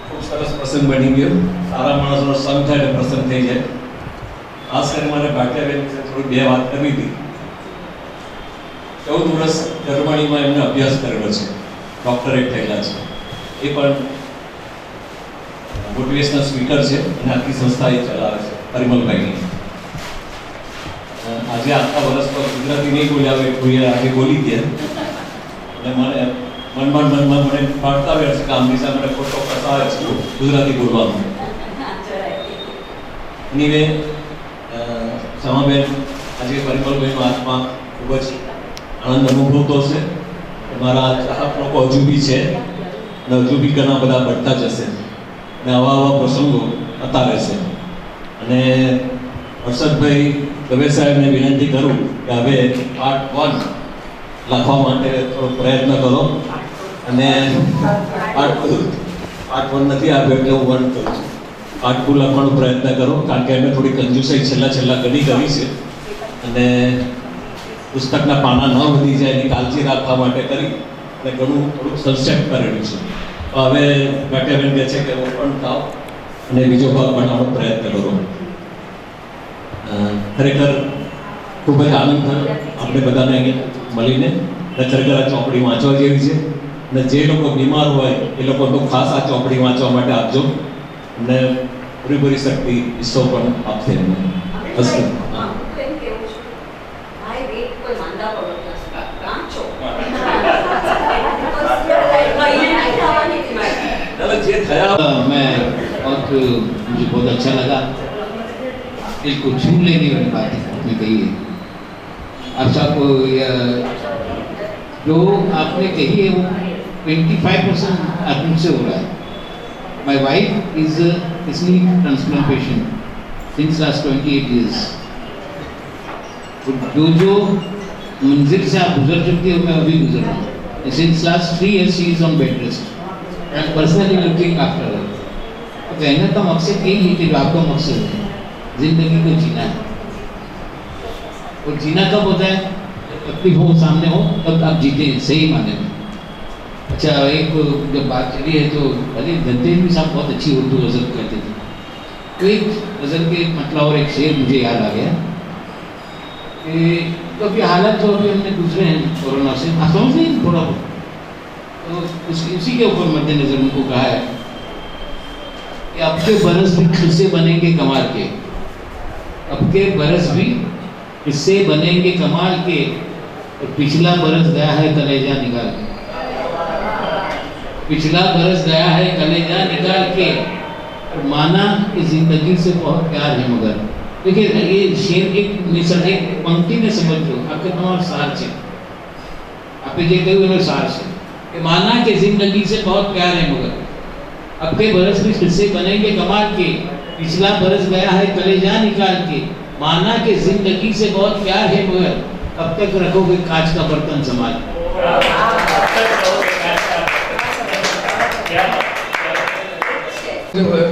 ખૂબ સરસ પ્રસંગ બની ગયો. સારા માણસોનો સંગ થાય એટલે પ્રસંગ થઈ જાય. ખાસ કરીને મારે ભાટિયાબેન વિશે થોડી 2 વાત કરવી હતી. 14 વર્ષ જર્મનીમાં એમને અભ્યાસ કરેલો છે, ડોક્ટરેટ થયેલા છે. એ પણ મોટિવેશનલ સ્પીકર છે અને આખી સંસ્થા એ ચલાવે છે, પરિમલભાઈની. આજે આખા વર્ષ પર ગુજરાતી નહીં બોલ્યા હોય, કોઈ આજે બોલી ગયા અને મનમાં મને પાડતા આવે છે કે આમની સામે મને ખોટો ફસાવે છે ગુજરાતી બોલવાનું. એની સમાબેન આજે પરિમલભાઈનો આત્મા ખૂબ જ આનંદ અનુભવતો છે. મારા ચાહક લોકો હજુ બી છે અને હજુ બી ઘણા બધા બઢતા જશે અને આવા પ્રસંગો થતા રહેશે. અને હર્ષદભાઈ દવે સાહેબને વિનંતી કરું કે હવે પાર્ટ 1 લખવા માટે થોડો પ્રયત્ન કરો. અને પાર્ટ 1 નથી આવ્યો એટલે હું 1 કરું છું. પાર્ટ 2 લખવાનો પ્રયત્ન કરો, કારણ કે એમને થોડી કંજુસાઈ છેલ્લા ઘણી કરી છે અને પુસ્તકના પાના ન વધી જાય એની કાળજી રાખવા માટે કરી અને થોડુંક સંક્ષેપ કરેલું છે. હવે ભાટિયાબેન કહે છે કે હું પણ થાવ અને બીજો ભાગ બનાવવાનો પ્રયત્ન કરો. ખરેખર ખૂબ જ આનંદ થયો આપણે બધાને અહીંયા મળીને. ખરેખર આ ચોપડી વાંચવા જેવી છે અને જે લોકો બીમાર હોય એ લોકો તો ખાસ આ ચોપડી વાંચવા માટે આપજો અને પૂરી શક્તિ ઈશ્વર પણ આપશે એમને. અસ્તુ. मैं और मुझे बहुत अच्छा लगा. दिल को छू लेने वाली बात आपने कही है. आप सबको जो आपने कही है वो 25% आदमी से हो रहा है. My wife is kidney transplant patient since last 28 years. जो मंजिल से आप गुजर चुकी हो मैं अभी गुजर रहा हूँ. Since last 3 years she is on bed rest. I am personally looking after her. तो कहने का मकसद यही है कि जो आपका मकसद है जिंदगी को जीना है, और जीना कब होता है? तकलीफ हो सामने हो तब आप जीते हैं सही माने में। अच्छा, एक जब बात चली है तो अरे धनतेज साहब बहुत अच्छी उर्दू गज़ल कहते थे, तो एक गज़ल के मतलब और एक शेर मुझे याद आ गया कि तो अभी हालत तो अभी हमने दूसरे हैं कोरोना से, आप समझ नहीं थोड़ा बहुत, तो उसी के ऊपर मद्देनजर उनको कहा है कि अब के बरस भी किससे बनेंगे कमाल के, अब के बरस भी किससे बनेंगे कमाल के, और पिछला बरस गया है कलेजा निकाल के, पिछला बरस गया है कलेजा निकाल के, और माना कि जिंदगी से बहुत प्यार है मगर। देखिए ये शेर एक मिसल एक पंक्ति में समझ लो, आपके तुम्हारा सार से आप ये कहे सार से कि माना कि जिंदगी से बहुत प्यार है मगर अब के बरस भी किससे बनेंगे कमाल के, पिछला बरस गया है कलेजा निकाल के, माना कि जिंदगी से बहुत प्यार है मगर अब तक रखोगे कांच का बर्तन संभाल।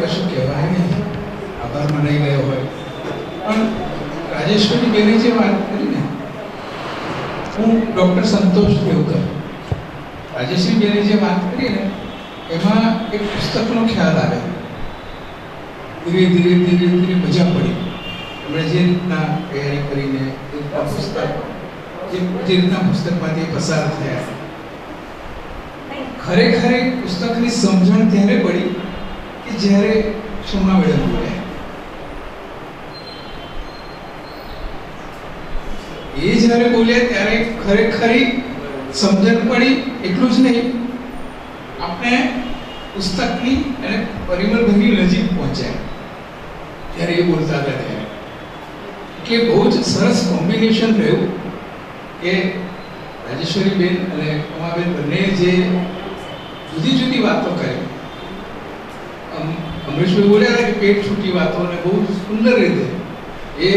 કશું કહેવાય નહીં, આભાર મનાઈ ગયો હોય, પણ રાજેશ્વરી બેને જે વાત કરી ને, હું ડૉક્ટર સંતોષ દેવકર, રાજેશ્વરી બેને જે વાત કરી ને એમાં એક પુસ્તકનો ખ્યાલ આવે, ધીરે ધીરે ધીરે ધીરે મજા પડી, એમણે જે રીતના તૈયારી કરીને જે રીતના પુસ્તકમાંથી પસાર થયા, ખરેખર એક પુસ્તકની સમજણ ત્યારે પડી કે જ્યારે ક્ષમા મેડમ બોલ્યા, એ જ્યારે બોલ્યા ત્યારે ખરેખરી સમજણ પડી। એટલું જ નહીં, આપણે પુસ્તકની અને પરિમલભાઈની નજીક પહોંચ્યા ત્યારે એ બોલતા હતા ત્યારે, એટલે બહુ જ સરસ કોમ્બિનેશન રહ્યું કે રાજેશ્વરીબેન અને ઉમાબેન બંને જે જુદી જુદી વાતો કરી, અમરેશભાઈ બોલ્યા કે પેટ છૂટી વાતો ને બહુ સુંદર રીતે એ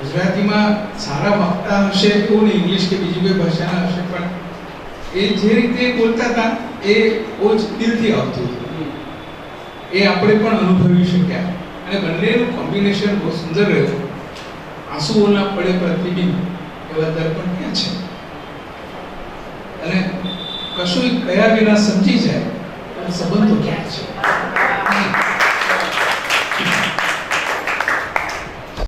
ગુજરાતીમાં સારા વક્તા હશે એવું નહીં, ઇંગ્લિશ કે બીજી કોઈ ભાષાના હશે, પણ એ જે રીતે બોલતા હતા એ બહુ જ દિલથી આવતું હતું, એ આપણે પણ અનુભવી શક્યા, અને બંનેનું કોમ્બિનેશન બહુ સુંદર રહ્યું। આંસુઓના પડે પ્રતિબિંબ એવા દર્પણ ક્યાં છે, અને કશું કયા વિના સમજી જાય અને સંબંધો ક્યાં છે।